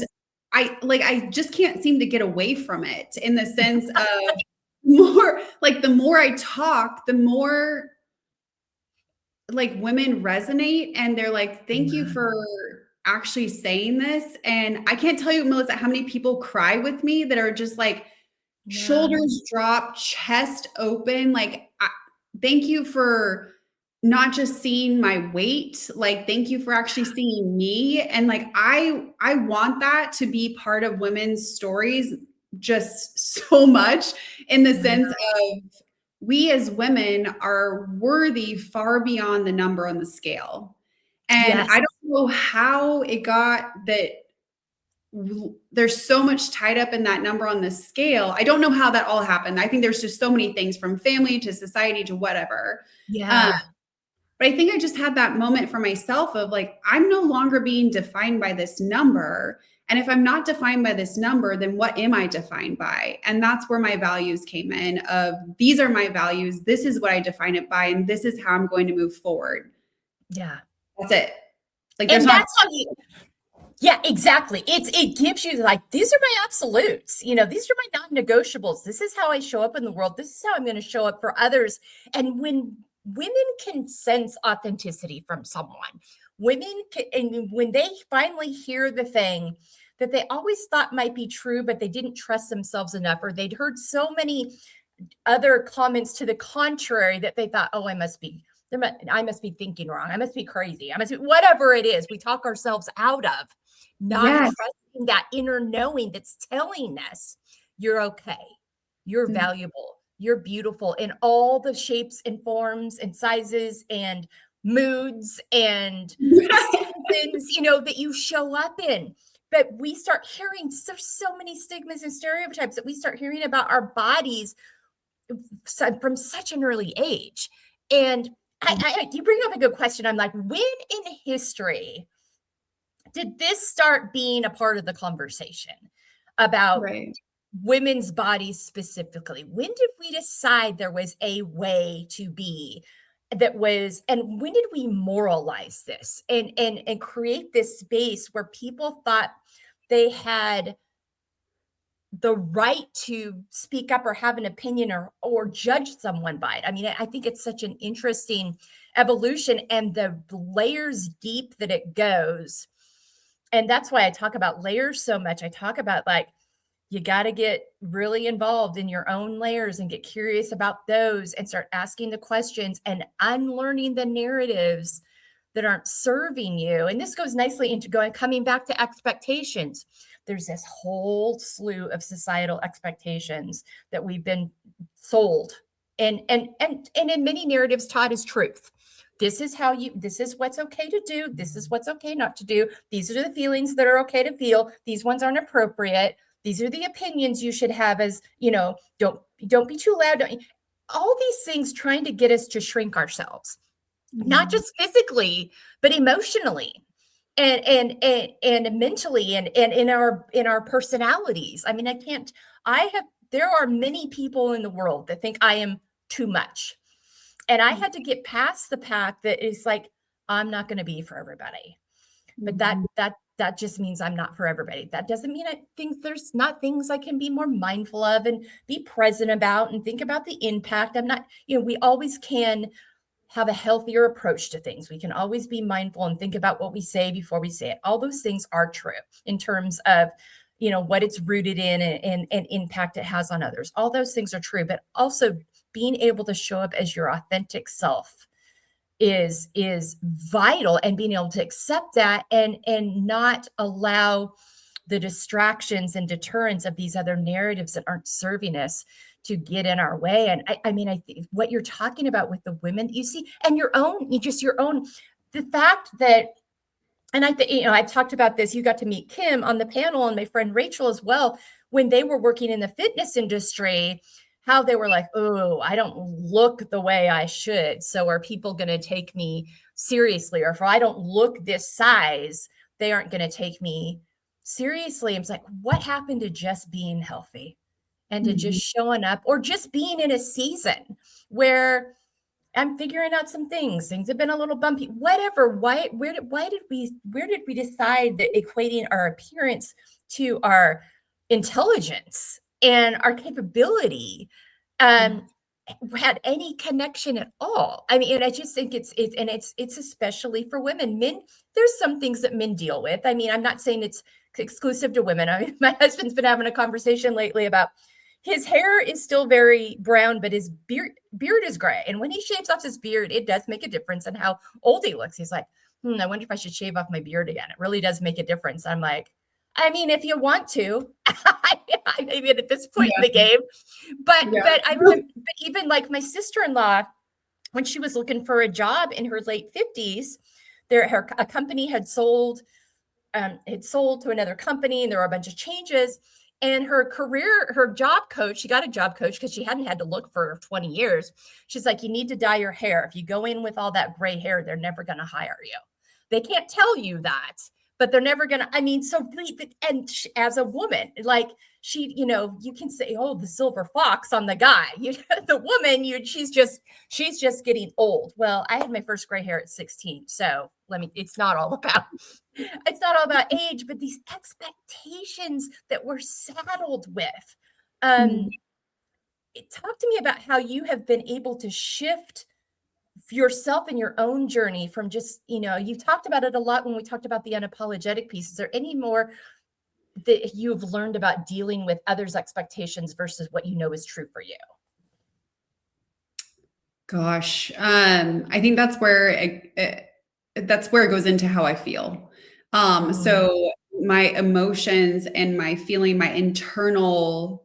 Speaker 1: I just can't seem to get away from it, in the sense of the more I talk, the more like women resonate, and they're like, thank you for actually saying this. And I can't tell you, Melissa, how many people cry with me that are just like shoulders drop, chest open. Like, thank you for not just seeing my weight. Like, thank you for actually seeing me. And like, I want that to be part of women's stories just so much in the sense of we as women are worthy far beyond the number on the scale. And
Speaker 2: Yes.
Speaker 1: I don't know how it got that there's so much tied up in that number on the scale. I don't know how that all happened. I think there's just so many things from family to society to whatever. Um,
Speaker 2: Yeah.
Speaker 1: but I think I just had that moment for myself of like, I'm no longer being defined by this number. And if I'm not defined by this number, then what am I defined by? And that's where my values came in of these are my values. This is what I define it by. And this is how I'm going to move forward.
Speaker 2: Yeah.
Speaker 1: That's it. Like there's
Speaker 2: And
Speaker 1: not.
Speaker 2: that's how you, yeah, exactly. It gives you like, these are my absolutes, these are my non-negotiables. This is how I show up in the world. This is how I'm going to show up for others. And when women can sense authenticity from someone, and when they finally hear the thing that they always thought might be true, but they didn't trust themselves enough, or they'd heard so many other comments to the contrary that they thought, oh, I must be thinking wrong. I must be crazy. I must be whatever it is we talk ourselves out of, not
Speaker 1: Yes.
Speaker 2: trusting that inner knowing that's telling us you're okay, you're valuable, you're beautiful in all the shapes and forms and sizes and moods and seasons, that you show up in. But we start hearing so many stigmas and stereotypes that we start hearing about our bodies from such an early age. And you bring up a good question. I'm like, when in history did this start being a part of the conversation about women's bodies specifically? When did we decide there was a way to be that was, and when did we moralize this and create this space where people thought they had the right to speak up or have an opinion or judge someone by it? I mean, I think it's such an interesting evolution and the layers deep that it goes. And that's why I talk about layers so much. I talk about like, you got to get really involved in your own layers and get curious about those and start asking the questions and unlearning the narratives that aren't serving you. And this goes nicely into coming back to expectations. There's this whole slew of societal expectations that we've been sold and in many narratives taught as truth. This is what's okay to do. This is what's okay not to do. These are the feelings that are okay to feel. These ones aren't appropriate. These are the opinions you should have as, don't be too loud. All these things trying to get us to shrink ourselves, not just physically, but emotionally and mentally and in our personalities. I mean, there are many people in the world that think I am too much. And I had to get past the path that is like, I'm not going to be for everybody. But that just means I'm not for everybody. That doesn't mean I think there's not things I can be more mindful of and be present about and think about the impact. I'm not, we always can have a healthier approach to things. We can always be mindful and think about what we say before we say it. All those things are true in terms of, what it's rooted in and impact it has on others. All those things are true, but also being able to show up as your authentic self is vital, and being able to accept that and not allow the distractions and deterrents of these other narratives that aren't serving us to get in our way. And I think what you're talking about with the women you see and the fact that, and I think, I've talked about this, you got to meet Kim on the panel and my friend Rachel as well, when they were working in the fitness industry, how they were like, oh, I don't look the way I should. So are people going to take me seriously? Or if I don't look this size, they aren't going to take me seriously. It's like, what happened to just being healthy and to just showing up, or just being in a season where I'm figuring out some things. Things have been a little bumpy, whatever. Where did we decide that equating our appearance to our intelligence and our capability had any connection at all? I mean, and I just think it's especially for women. Men, there's some things that men deal with. I mean, I'm not saying it's exclusive to women. I mean, my husband's been having a conversation lately about his hair is still very brown, but his beard is gray. And when he shaves off his beard, it does make a difference in how old he looks. He's like, I wonder if I should shave off my beard again. It really does make a difference. I'm like, I mean, if you want to, I maybe at this point in
Speaker 1: Yeah.
Speaker 2: the game, but
Speaker 1: Yeah.
Speaker 2: I remember, but even like my sister-in-law, when she was looking for a job in her late 50s, a company had sold to another company, and there were a bunch of changes. And her job coach, she got a job coach because she hadn't had to look for 20 years. She's like, you need to dye your hair. If you go in with all that gray hair, they're never going to hire you. They can't tell you that, but they're never going to, I mean, so, and as a woman, like she, you can say, oh, the silver fox on the guy, the woman, she's just getting old. Well, I had my first gray hair at 16. So it's not all about age, but these expectations that we're saddled with. Talk to me about how you have been able to shift yourself in your own journey from just, you talked about it a lot when we talked about the unapologetic piece. Is there any more that you've learned about dealing with others' expectations versus what you know is true for you?
Speaker 1: Gosh, I think that's where it goes into how I feel. So my emotions and my feeling, my internal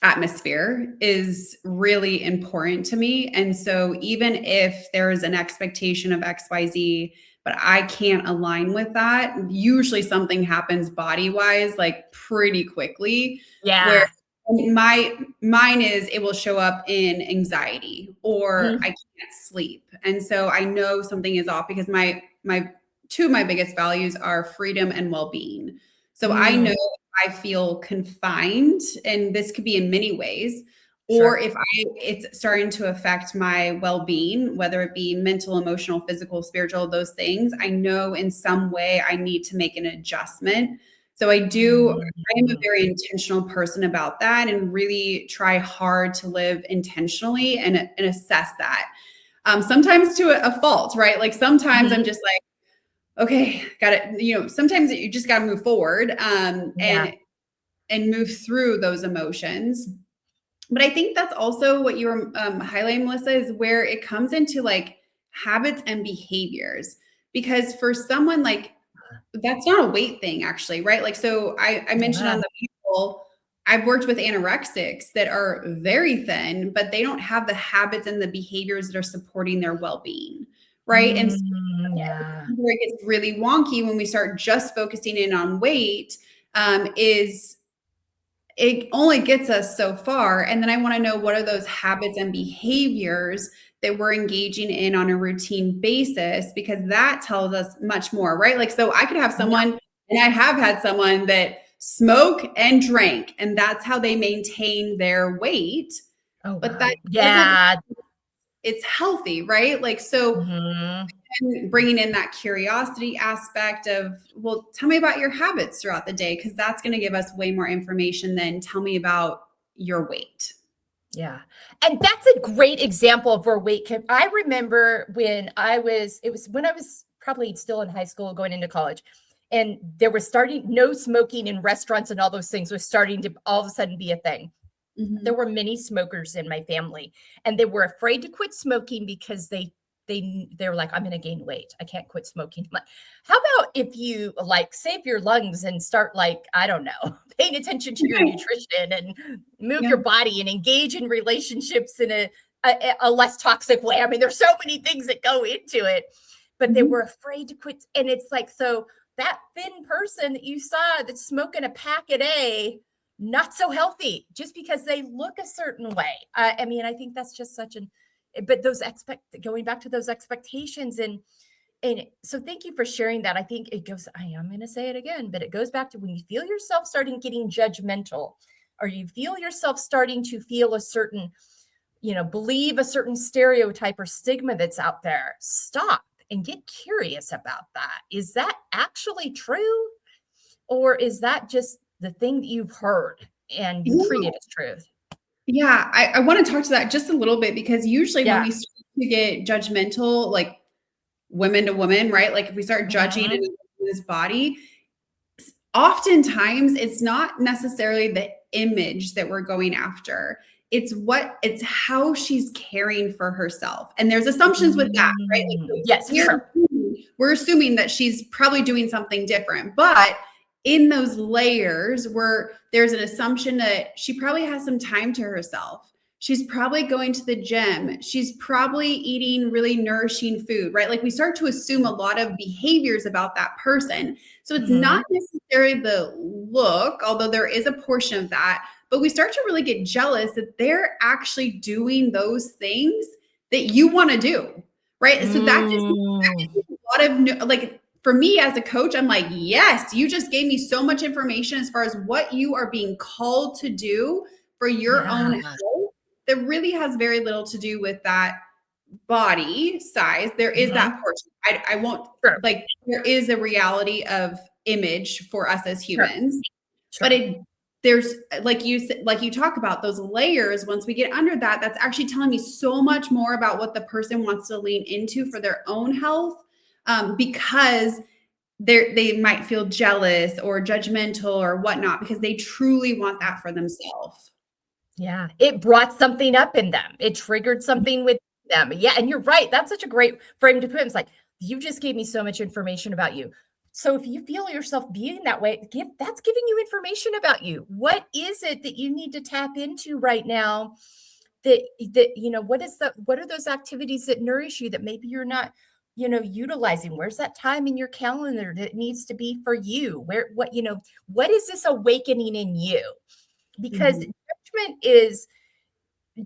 Speaker 1: atmosphere is really important to me. And so even if there is an expectation of XYZ, but I can't align with that, usually something happens body-wise, like pretty quickly. Where
Speaker 2: Yeah.
Speaker 1: mine is, it will show up in anxiety or I can't sleep. And so I know something is off because my two of my biggest values are freedom and well-being. So I know I feel confined, and this could be in many ways, or if it's starting to affect my well-being, whether it be mental, emotional, physical, spiritual, those things, I know in some way I need to make an adjustment. So I am a very intentional person about that, and really try hard to live intentionally and assess that. Sometimes to a fault, right? Like sometimes I'm just like, okay, got it. Sometimes you just got to move forward and move through those emotions. But I think that's also what you were highlighting, Melissa, is where it comes into like habits and behaviors. Because for someone like, that's not a weight thing actually, right? Like, so I mentioned on the people, I've worked with anorexics that are very thin, but they don't have the habits and the behaviors that are supporting their well-being, right? And so where it gets really wonky when we start just focusing in on weight is it only gets us so far. And then I want to know, what are those habits and behaviors that we're engaging in on a routine basis, because that tells us much more, right? Like, so I could have someone, and I have had someone that smoke and drank, and that's how they maintain their weight. But that it's healthy, right? Like, so bringing in that curiosity aspect of, well, tell me about your habits throughout the day, because that's going to give us way more information than tell me about your weight.
Speaker 2: Yeah. And that's a great example of where weight can. I remember when it was when I was probably still in high school going into college, and there was no smoking in restaurants, and all those things was starting to all of a sudden be a thing. There were many smokers in my family, and they were afraid to quit smoking because they were like, I'm going to gain weight. I can't quit smoking. How about if you like save your lungs and start, like, I don't know, paying attention to your nutrition and move your body and engage in relationships in a less toxic way. I mean, there's so many things that go into it, but they were afraid to quit. And it's like, so that thin person that you saw that's smoking a pack a day, not so healthy just because they look a certain way. I mean, I think that's just but going back to those expectations. And so thank you for sharing that. I think I'm going to say it again, but it goes back to when you feel yourself starting getting judgmental, or you feel yourself starting to feel a certain, believe a certain stereotype or stigma that's out there, stop and get curious about that. Is that actually true? Or is that just the thing that you've heard and you treat it as truth?
Speaker 1: Yeah, I want to talk to that just a little bit, because usually when we start to get judgmental, like women to women, right? Like if we start judging this body, oftentimes it's not necessarily the image that we're going after. It's how she's caring for herself. And there's assumptions with that, right? Like,
Speaker 2: yes, sure.
Speaker 1: we're assuming that she's probably doing something different. But in those layers where there's an assumption that she probably has some time to herself. She's probably going to the gym. She's probably eating really nourishing food, right? Like we start to assume a lot of behaviors about that person. So it's not necessarily the look, although there is a portion of that, but we start to really get jealous that they're actually doing those things that you want to do, right? So that just a lot of like for me as a coach, I'm like, yes, you just gave me so much information as far as what you are being called to do for your own health that really has very little to do with that body size. There is that portion. I won't like there is a reality of image for us as humans, but there's like you talk about those layers. Once we get under that, that's actually telling me so much more about what the person wants to lean into for their own health, because they might feel jealous or judgmental or whatnot because they truly want that for themselves.
Speaker 2: Yeah, it brought something up in them. It triggered something with them. Yeah, and you're right. That's such a great frame to put. It's like, you just gave me so much information about you. So if you feel yourself being that way, that's giving you information about you. What is it that you need to tap into right now? That what are those activities that nourish you that maybe you're not, utilizing? Where's that time in your calendar that needs to be for you? What is this awakening in you? Because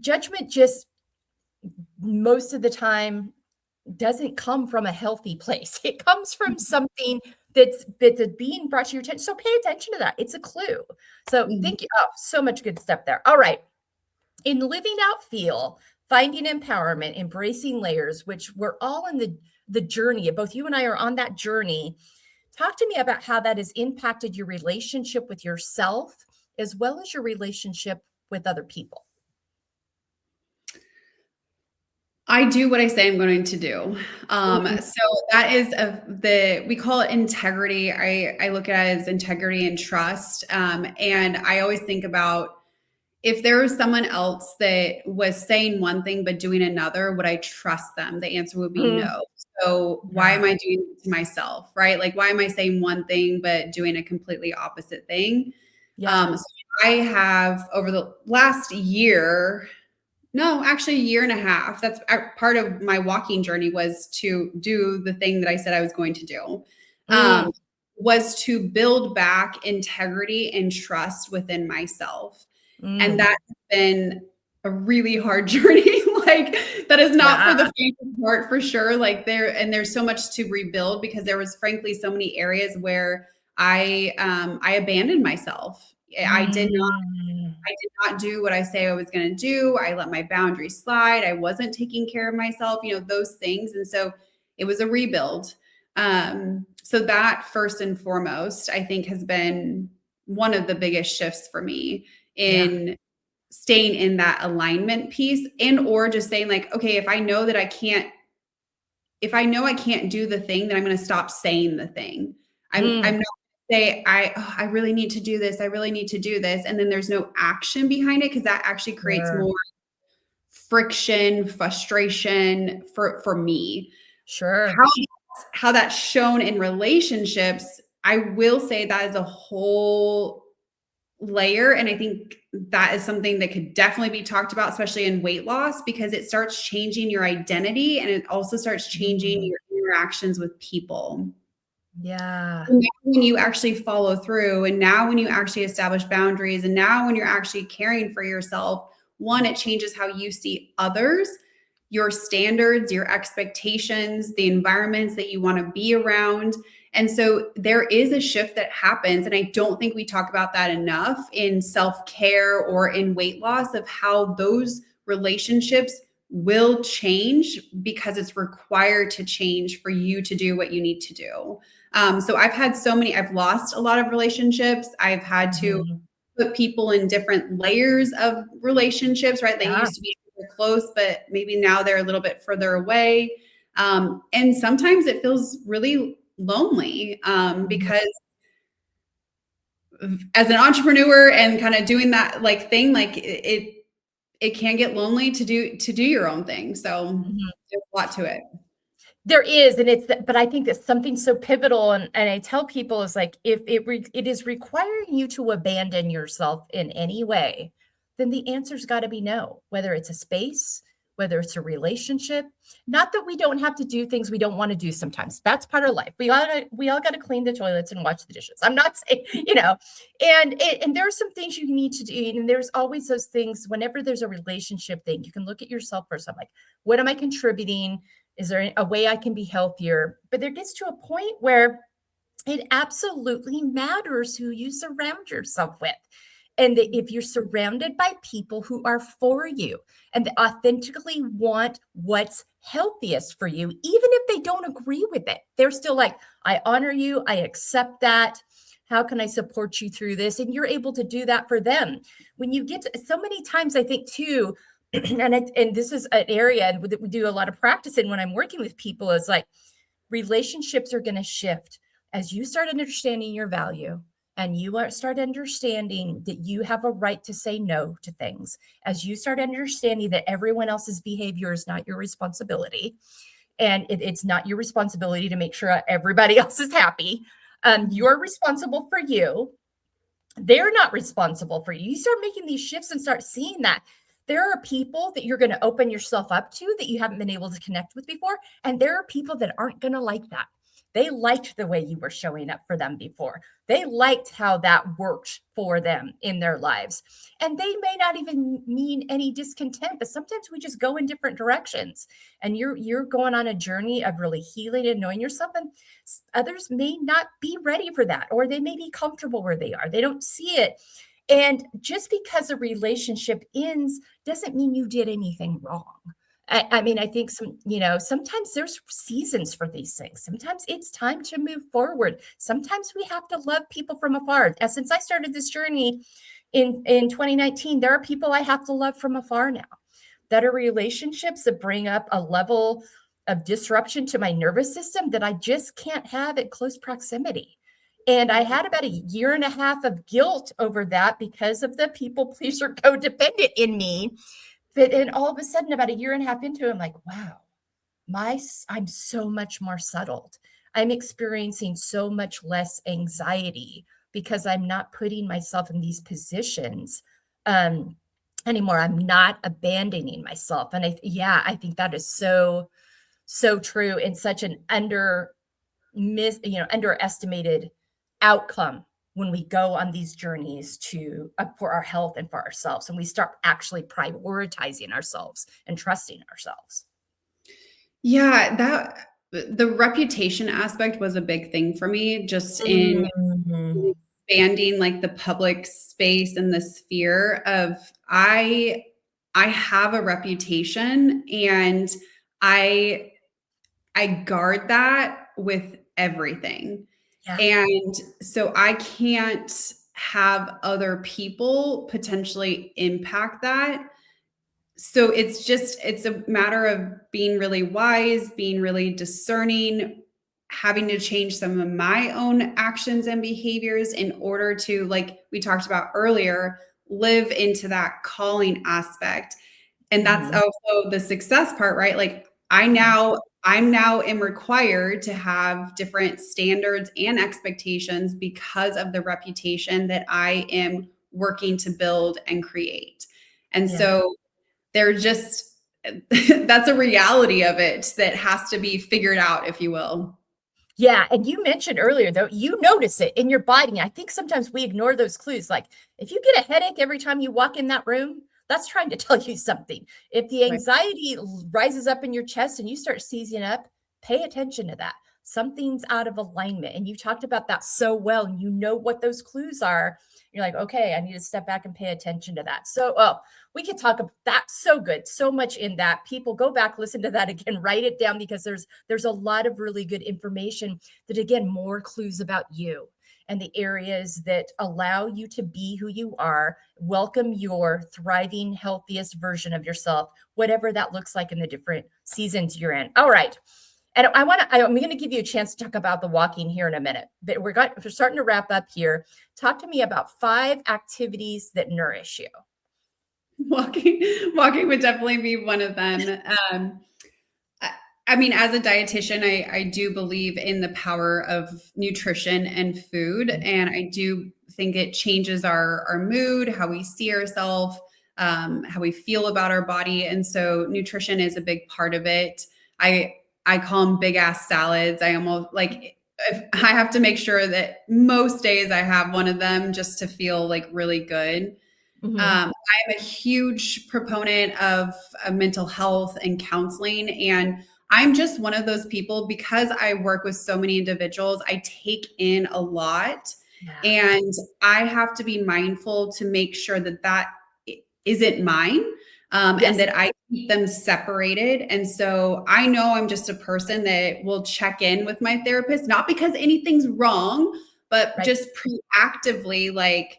Speaker 2: judgment just most of the time doesn't come from a healthy place. It comes from something that's being brought to your attention. So pay attention to that. It's a clue. So thank you. Oh, so much good stuff there. All right. In living out feel, finding empowerment, embracing layers, which we're all in the journey, both you and I are on that journey. Talk to me about how that has impacted your relationship with yourself as well as your relationship with other people.
Speaker 1: I do what I say I'm going to do. So that is we call it integrity. I look at it as integrity and trust. And I always think about if there was someone else that was saying one thing but doing another, would I trust them? The answer would be no. So why am I doing it to myself, right? Like, why am I saying one thing but doing a completely opposite thing? So I have over the last year, no, actually a year and a half. That's part of my walking journey was to do the thing that I said I was going to do, was to build back integrity and trust within myself. And that's been a really hard journey. Like that is not for the faint of heart for sure. Like there's so much to rebuild because there was frankly so many areas where I abandoned myself. I did not do what I say I was going to do. I let my boundaries slide. I wasn't taking care of myself, those things. And so it was a rebuild. So that first and foremost, I think has been one of the biggest shifts for me in staying in that alignment piece or just saying like, okay, if I know I can't do the thing, then I'm going to stop saying the thing. I'm not say I really need to do this. I really need to do this. And then there's no action behind it because that actually creates more friction, frustration for me.
Speaker 2: Sure.
Speaker 1: How that's shown in relationships, I will say that is a whole layer. And I think that is something that could definitely be talked about, especially in weight loss, because it starts changing your identity and it also starts changing your interactions with people.
Speaker 2: Yeah.
Speaker 1: And now when you actually follow through, and now when you actually establish boundaries, and now when you're actually caring for yourself, one, it changes how you see others, your standards, your expectations, the environments that you want to be around. And so there is a shift that happens. And I don't think we talk about that enough in self-care or in weight loss of how those relationships will change because it's required to change for you to do what you need to do. So I've lost a lot of relationships. I've had to put people in different layers of relationships, right? They used to be super close, but maybe now they're a little bit further away. And sometimes it feels really lonely because as an entrepreneur and kind of doing that like thing, like it can get lonely to do your own thing. So there's a lot to it.
Speaker 2: There is, and but I think that something so pivotal, and I tell people is like, if it is requiring you to abandon yourself in any way, then the answer's got to be no, whether it's a space, whether it's a relationship. Not that we don't have to do things we don't want to do sometimes. That's part of life. We all got to clean the toilets and wash the dishes. I'm not saying, and there are some things you need to do. And there's always those things whenever there's a relationship thing, you can look at yourself first. I'm like, what am I contributing? Is there a way I can be healthier? But there gets to a point where it absolutely matters who you surround yourself with. And if you're surrounded by people who are for you and authentically want what's healthiest for you, even if they don't agree with it, they're still like, I honor you. I accept that. How can I support you through this? And you're able to do that for them. When you get to, so many times, I think too, and this is an area that we do a lot of practice in when I'm working with people, is like relationships are going to shift as you start understanding your value and you start understanding that you have a right to say no to things, as you start understanding that everyone else's behavior is not your responsibility, and it's not your responsibility to make sure everybody else is happy. You're responsible for you. They're not responsible for you. You start making these shifts and start seeing that there are people that you're going to open yourself up to that you haven't been able to connect with before. And there are people that aren't going to like that. They liked the way you were showing up for them before. They liked how that worked for them in their lives. And they may not even mean any discontent, but sometimes we just go in different directions. And you're going on a journey of really healing and knowing yourself. And others may not be ready for that, or they may be comfortable where they are. They don't see it. And just because a relationship ends doesn't mean you did anything wrong. I mean, I think sometimes there's seasons for these things. Sometimes it's time to move forward. Sometimes we have to love people from afar. Since I started this journey in 2019, there are people I have to love from afar now, that are relationships that bring up a level of disruption to my nervous system that I just can't have at close proximity. And I had about 1.5 years of guilt over that because of the people pleaser codependent in me. But and all of a sudden, about 1.5 years into it, I'm like, wow, I'm so much more settled. I'm experiencing so much less anxiety because I'm not putting myself in these positions anymore. I'm not abandoning myself. And I think that is so, so true, and such an underestimated outcome when we go on these journeys for our health and for ourselves, and we start actually prioritizing ourselves and trusting ourselves.
Speaker 1: Yeah, the reputation aspect was a big thing for me, just in expanding like the public space and the sphere of I have a reputation, and I guard that with everything.
Speaker 2: Yeah.
Speaker 1: And so I can't have other people potentially impact that. So it's a matter of being really wise, being really discerning, having to change some of my own actions and behaviors in order to, like we talked about earlier, live into that calling aspect. And that's also the success part, right? Like I'm now am required to have different standards and expectations because of the reputation that I am working to build and create. And so they're just, that's a reality of it that has to be figured out, if you will.
Speaker 2: Yeah. And you mentioned earlier, though, you notice it in your body. I think sometimes we ignore those clues. Like if you get a headache every time you walk in that room, that's trying to tell you something. If the anxiety rises up in your chest and you start seizing up, pay attention to that. Something's out of alignment. And you talked about that so well. And you know what those clues are. You're like, okay, I need to step back and pay attention to that. So, we could talk about that. So good. So much in that. People, go back, listen to that again, write it down, because there's a lot of really good information that, again, more clues about you and the areas that allow you to be who you are, welcome your thriving, healthiest version of yourself, whatever that looks like in the different seasons you're in. All right. And I'm going to give you a chance to talk about the walking here in a minute, but we're starting to wrap up here. Talk to me about 5 activities that nourish you.
Speaker 1: Walking would definitely be one of them. I mean, as a dietitian, I do believe in the power of nutrition and food. And I do think it changes our mood, how we see ourselves, how we feel about our body. And so nutrition is a big part of it. I call them big ass salads. I almost like, if I have to make sure that most days I have one of them just to feel like really good. I'm a huge proponent of mental health and counseling. And I'm just one of those people, because I work with so many individuals, I take in a lot.
Speaker 2: Yeah.
Speaker 1: And I have to be mindful to make sure that that isn't mine. And that I keep them separated. And so I know I'm just a person that will check in with my therapist, not because anything's wrong, but just proactively, like,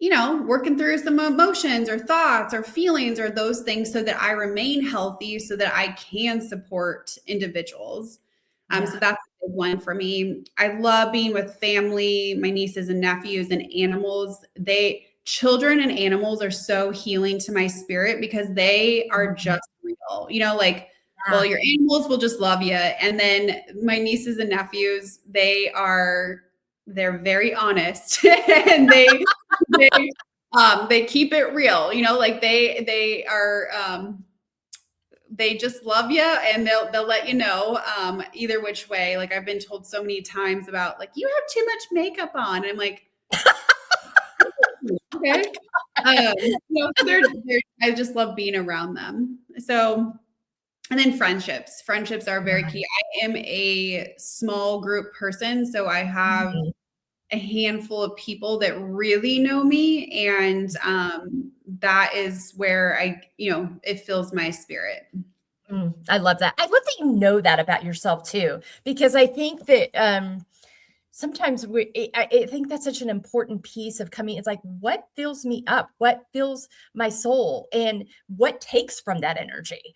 Speaker 1: working through some emotions or thoughts or feelings or those things so that I remain healthy so that I can support individuals. So that's a big one for me. I love being with family, my nieces and nephews, and animals. Children and animals are so healing to my spirit because they are just real, well, your animals will just love you. And then my nieces and nephews, they're very honest and they keep it real, like they are, they just love you and they'll let you know, either which way. Like I've been told so many times about like, you have too much makeup on. And I'm like, okay. I just love being around them. So, and then friendships are very key. I am a small group person. So I have a handful of people that really know me. And that is where it fills my spirit.
Speaker 2: I love that. I love that you know that about yourself too, because I think that sometimes I think that's such an important piece of coming. It's like, what fills me up? What fills my soul? And what takes from that energy,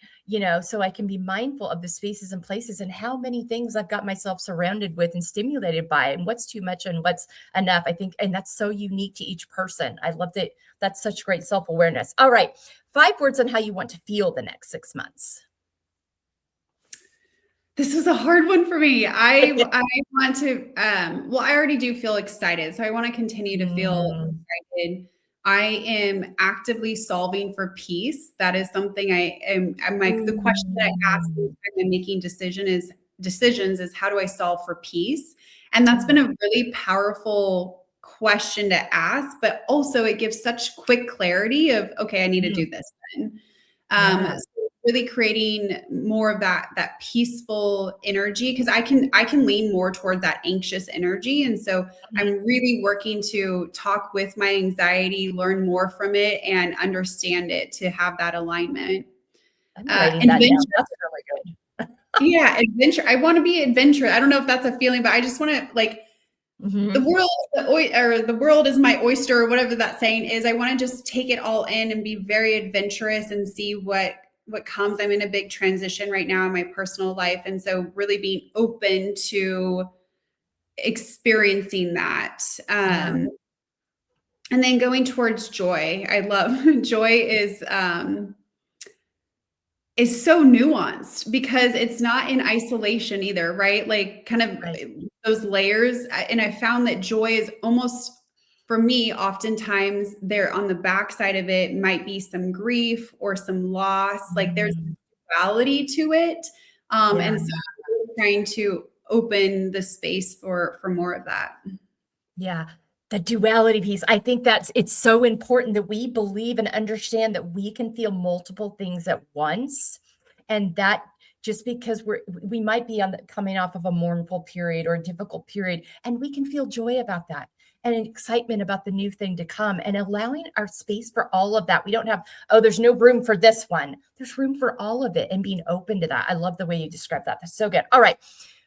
Speaker 2: so I can be mindful of the spaces and places and how many things I've got myself surrounded with and stimulated by, and what's too much and what's enough. I think, and that's so unique to each person. I love that. That's such great self-awareness. All right. 5 words on how you want to feel the next 6 months.
Speaker 1: This was a hard one for me. I want to, well, I already do feel excited. So I want to continue to feel excited. I am actively solving for peace. That is something I'm like, the question that I ask when I'm making decisions is how do I solve for peace? And that's been a really powerful question to ask, but also it gives such quick clarity of, okay, I need to do this then. So really creating more of that peaceful energy, because I can lean more toward that anxious energy. And so I'm really working to talk with my anxiety, learn more from it, and understand it to have that alignment.
Speaker 2: Writing that down. That's really good.
Speaker 1: Yeah, adventure. I want to be adventurous. I don't know if that's a feeling, but I just want to like the world is my oyster, or whatever that saying is. I want to just take it all in and be very adventurous and see what comes. I'm in a big transition right now in my personal life. And so really being open to experiencing that. And then going towards joy. I love joy is so nuanced because it's not in isolation either, right? Like kind of those layers. And I found that joy is almost, for me, oftentimes they're on the backside of it might be some grief or some loss. Like there's duality to it. And so I'm trying to open the space for more of that.
Speaker 2: Yeah. The duality piece. I think it's so important that we believe and understand that we can feel multiple things at once. And that just because we might be coming off of a mournful period or a difficult period, and we can feel joy about that and an excitement about the new thing to come, and allowing our space for all of that. We don't have, there's no room for this one. There's room for all of it, and being open to that. I love the way you described that. That's so good. All right.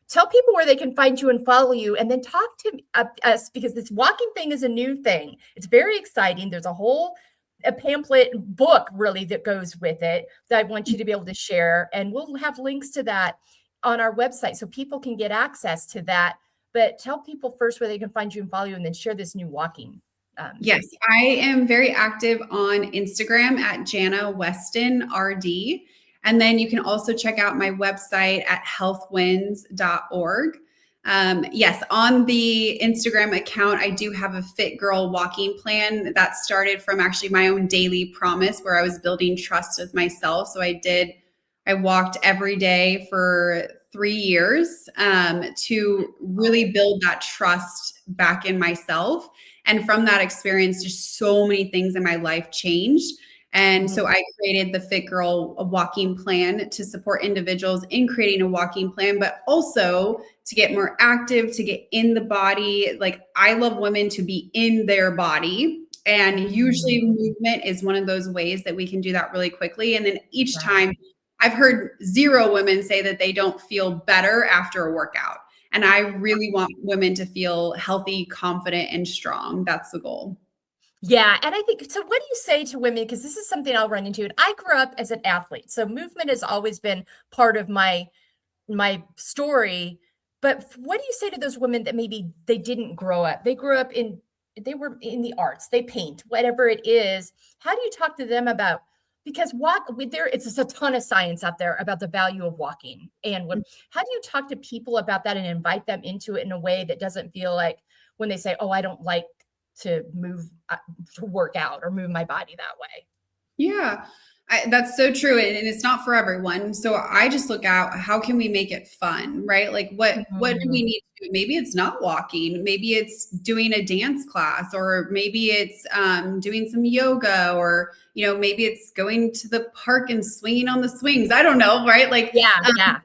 Speaker 2: Tell people where they can find you and follow you, and then talk to us, because this walking thing is a new thing. It's very exciting. There's a pamphlet book really that goes with it that I want you to be able to share. And we'll have links to that on our website so people can get access to that. But tell people first where they can find you and follow you, and then share this new walking.
Speaker 1: Yes, I am very active on Instagram at Jana Westin RD. And then you can also check out my website at healthwins.org. Yes, on the Instagram account, I do have a Fit Girl walking plan that started from actually my own daily promise where I was building trust with myself. So I walked every day for 3 years to really build that trust back in myself. And from that experience, just so many things in my life changed. And so I created the Fit Girl walking plan to support individuals in creating a walking plan, but also to get more active, to get in the body. Like I love women to be in their body. And usually movement is one of those ways that we can do that really quickly. And then each time I've heard 0 women say that they don't feel better after a workout. And I really want women to feel healthy, confident, and strong. That's the goal.
Speaker 2: Yeah. And I think, so what do you say to women? Because this is something I'll run into. And I grew up as an athlete. So movement has always been part of my story. But what do you say to those women that maybe they didn't grow up? They grew up they were in the arts, they paint, whatever it is. How do you talk to them about, because it's a ton of science out there about the value of walking. And how do you talk to people about that and invite them into it in a way that doesn't feel like when they say, oh, I don't like to move, to work out or move my body that way?
Speaker 1: Yeah, that's so true. And it's not for everyone. So I just look out, how can we make it fun, right? Like what do we need to do? Maybe it's not walking. Maybe it's doing a dance class, or maybe it's doing some yoga, or, maybe it's going to the park and swinging on the swings. I don't know, right? Like,
Speaker 2: Yeah.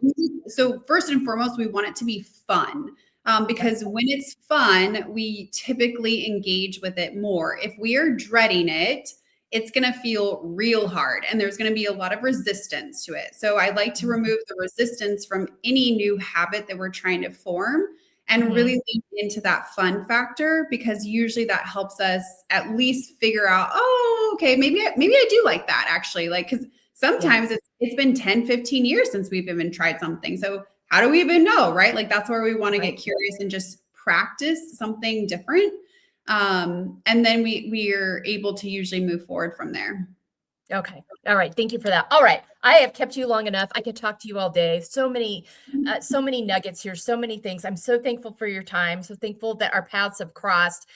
Speaker 1: So first and foremost, we want it to be fun. Because when it's fun, we typically engage with it more. If we are dreading it, it's going to feel real hard, and there's going to be a lot of resistance to it. So I like to remove the resistance from any new habit that we're trying to form and really lean into that fun factor, because usually that helps us at least figure out, oh, okay, maybe I do like that actually. Like, because sometimes it's been 10, 15 years since we've even tried something. So how do we even know, right? Like that's where we want to get curious and just practice something different. And then we are able to usually move forward from there.
Speaker 2: Okay. All right. Thank you for that. All right. I have kept you long enough. I could talk to you all day. So many nuggets here, so many things. I'm so thankful for your time. So thankful that our paths have crossed.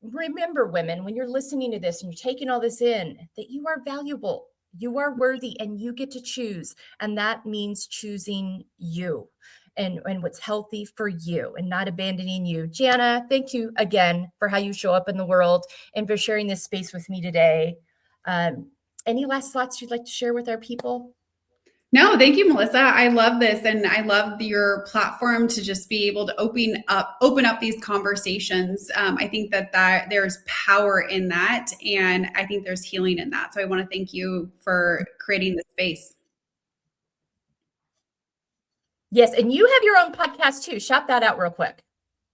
Speaker 2: Remember, women, when you're listening to this and you're taking all this in, that you are valuable, you are worthy, and you get to choose. And that means choosing you and what's healthy for you and not abandoning you. Jana, thank you again for how you show up in the world and for sharing this space with me today. Any last thoughts you'd like to share with our people?
Speaker 1: No, thank you, Melissa. I love this. And I love your platform to just be able to open up these conversations. I think that there's power in that. And I think there's healing in that. So I want to thank you for creating this space.
Speaker 2: Yes. And you have your own podcast too. Shout that out real quick.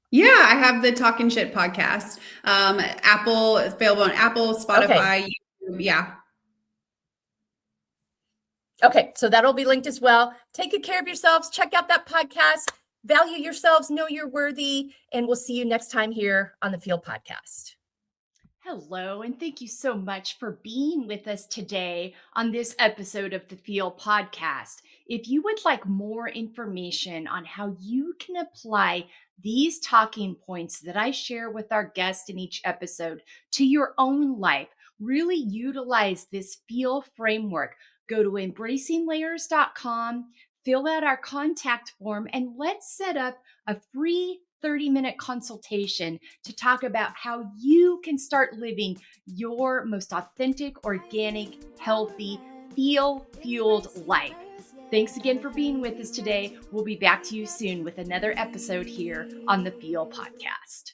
Speaker 1: Yeah, I have the Talking Shit podcast. It's available on Apple, Spotify, YouTube. Yeah.
Speaker 2: Okay, so that'll be linked as well. Take good care of yourselves. Check out that podcast. Value yourselves. Know you're worthy. And we'll see you next time here on the Feel Podcast.
Speaker 3: Hello, and thank you so much for being with us today on this episode of the Feel Podcast. If you would like more information on how you can apply these talking points that I share with our guests in each episode to your own life, really utilize this Feel framework, go to embracinglayers.com, fill out our contact form, and let's set up a free 30-minute consultation to talk about how you can start living your most authentic, organic, healthy, feel-fueled life. Thanks again for being with us today. We'll be back to you soon with another episode here on the Feel Podcast.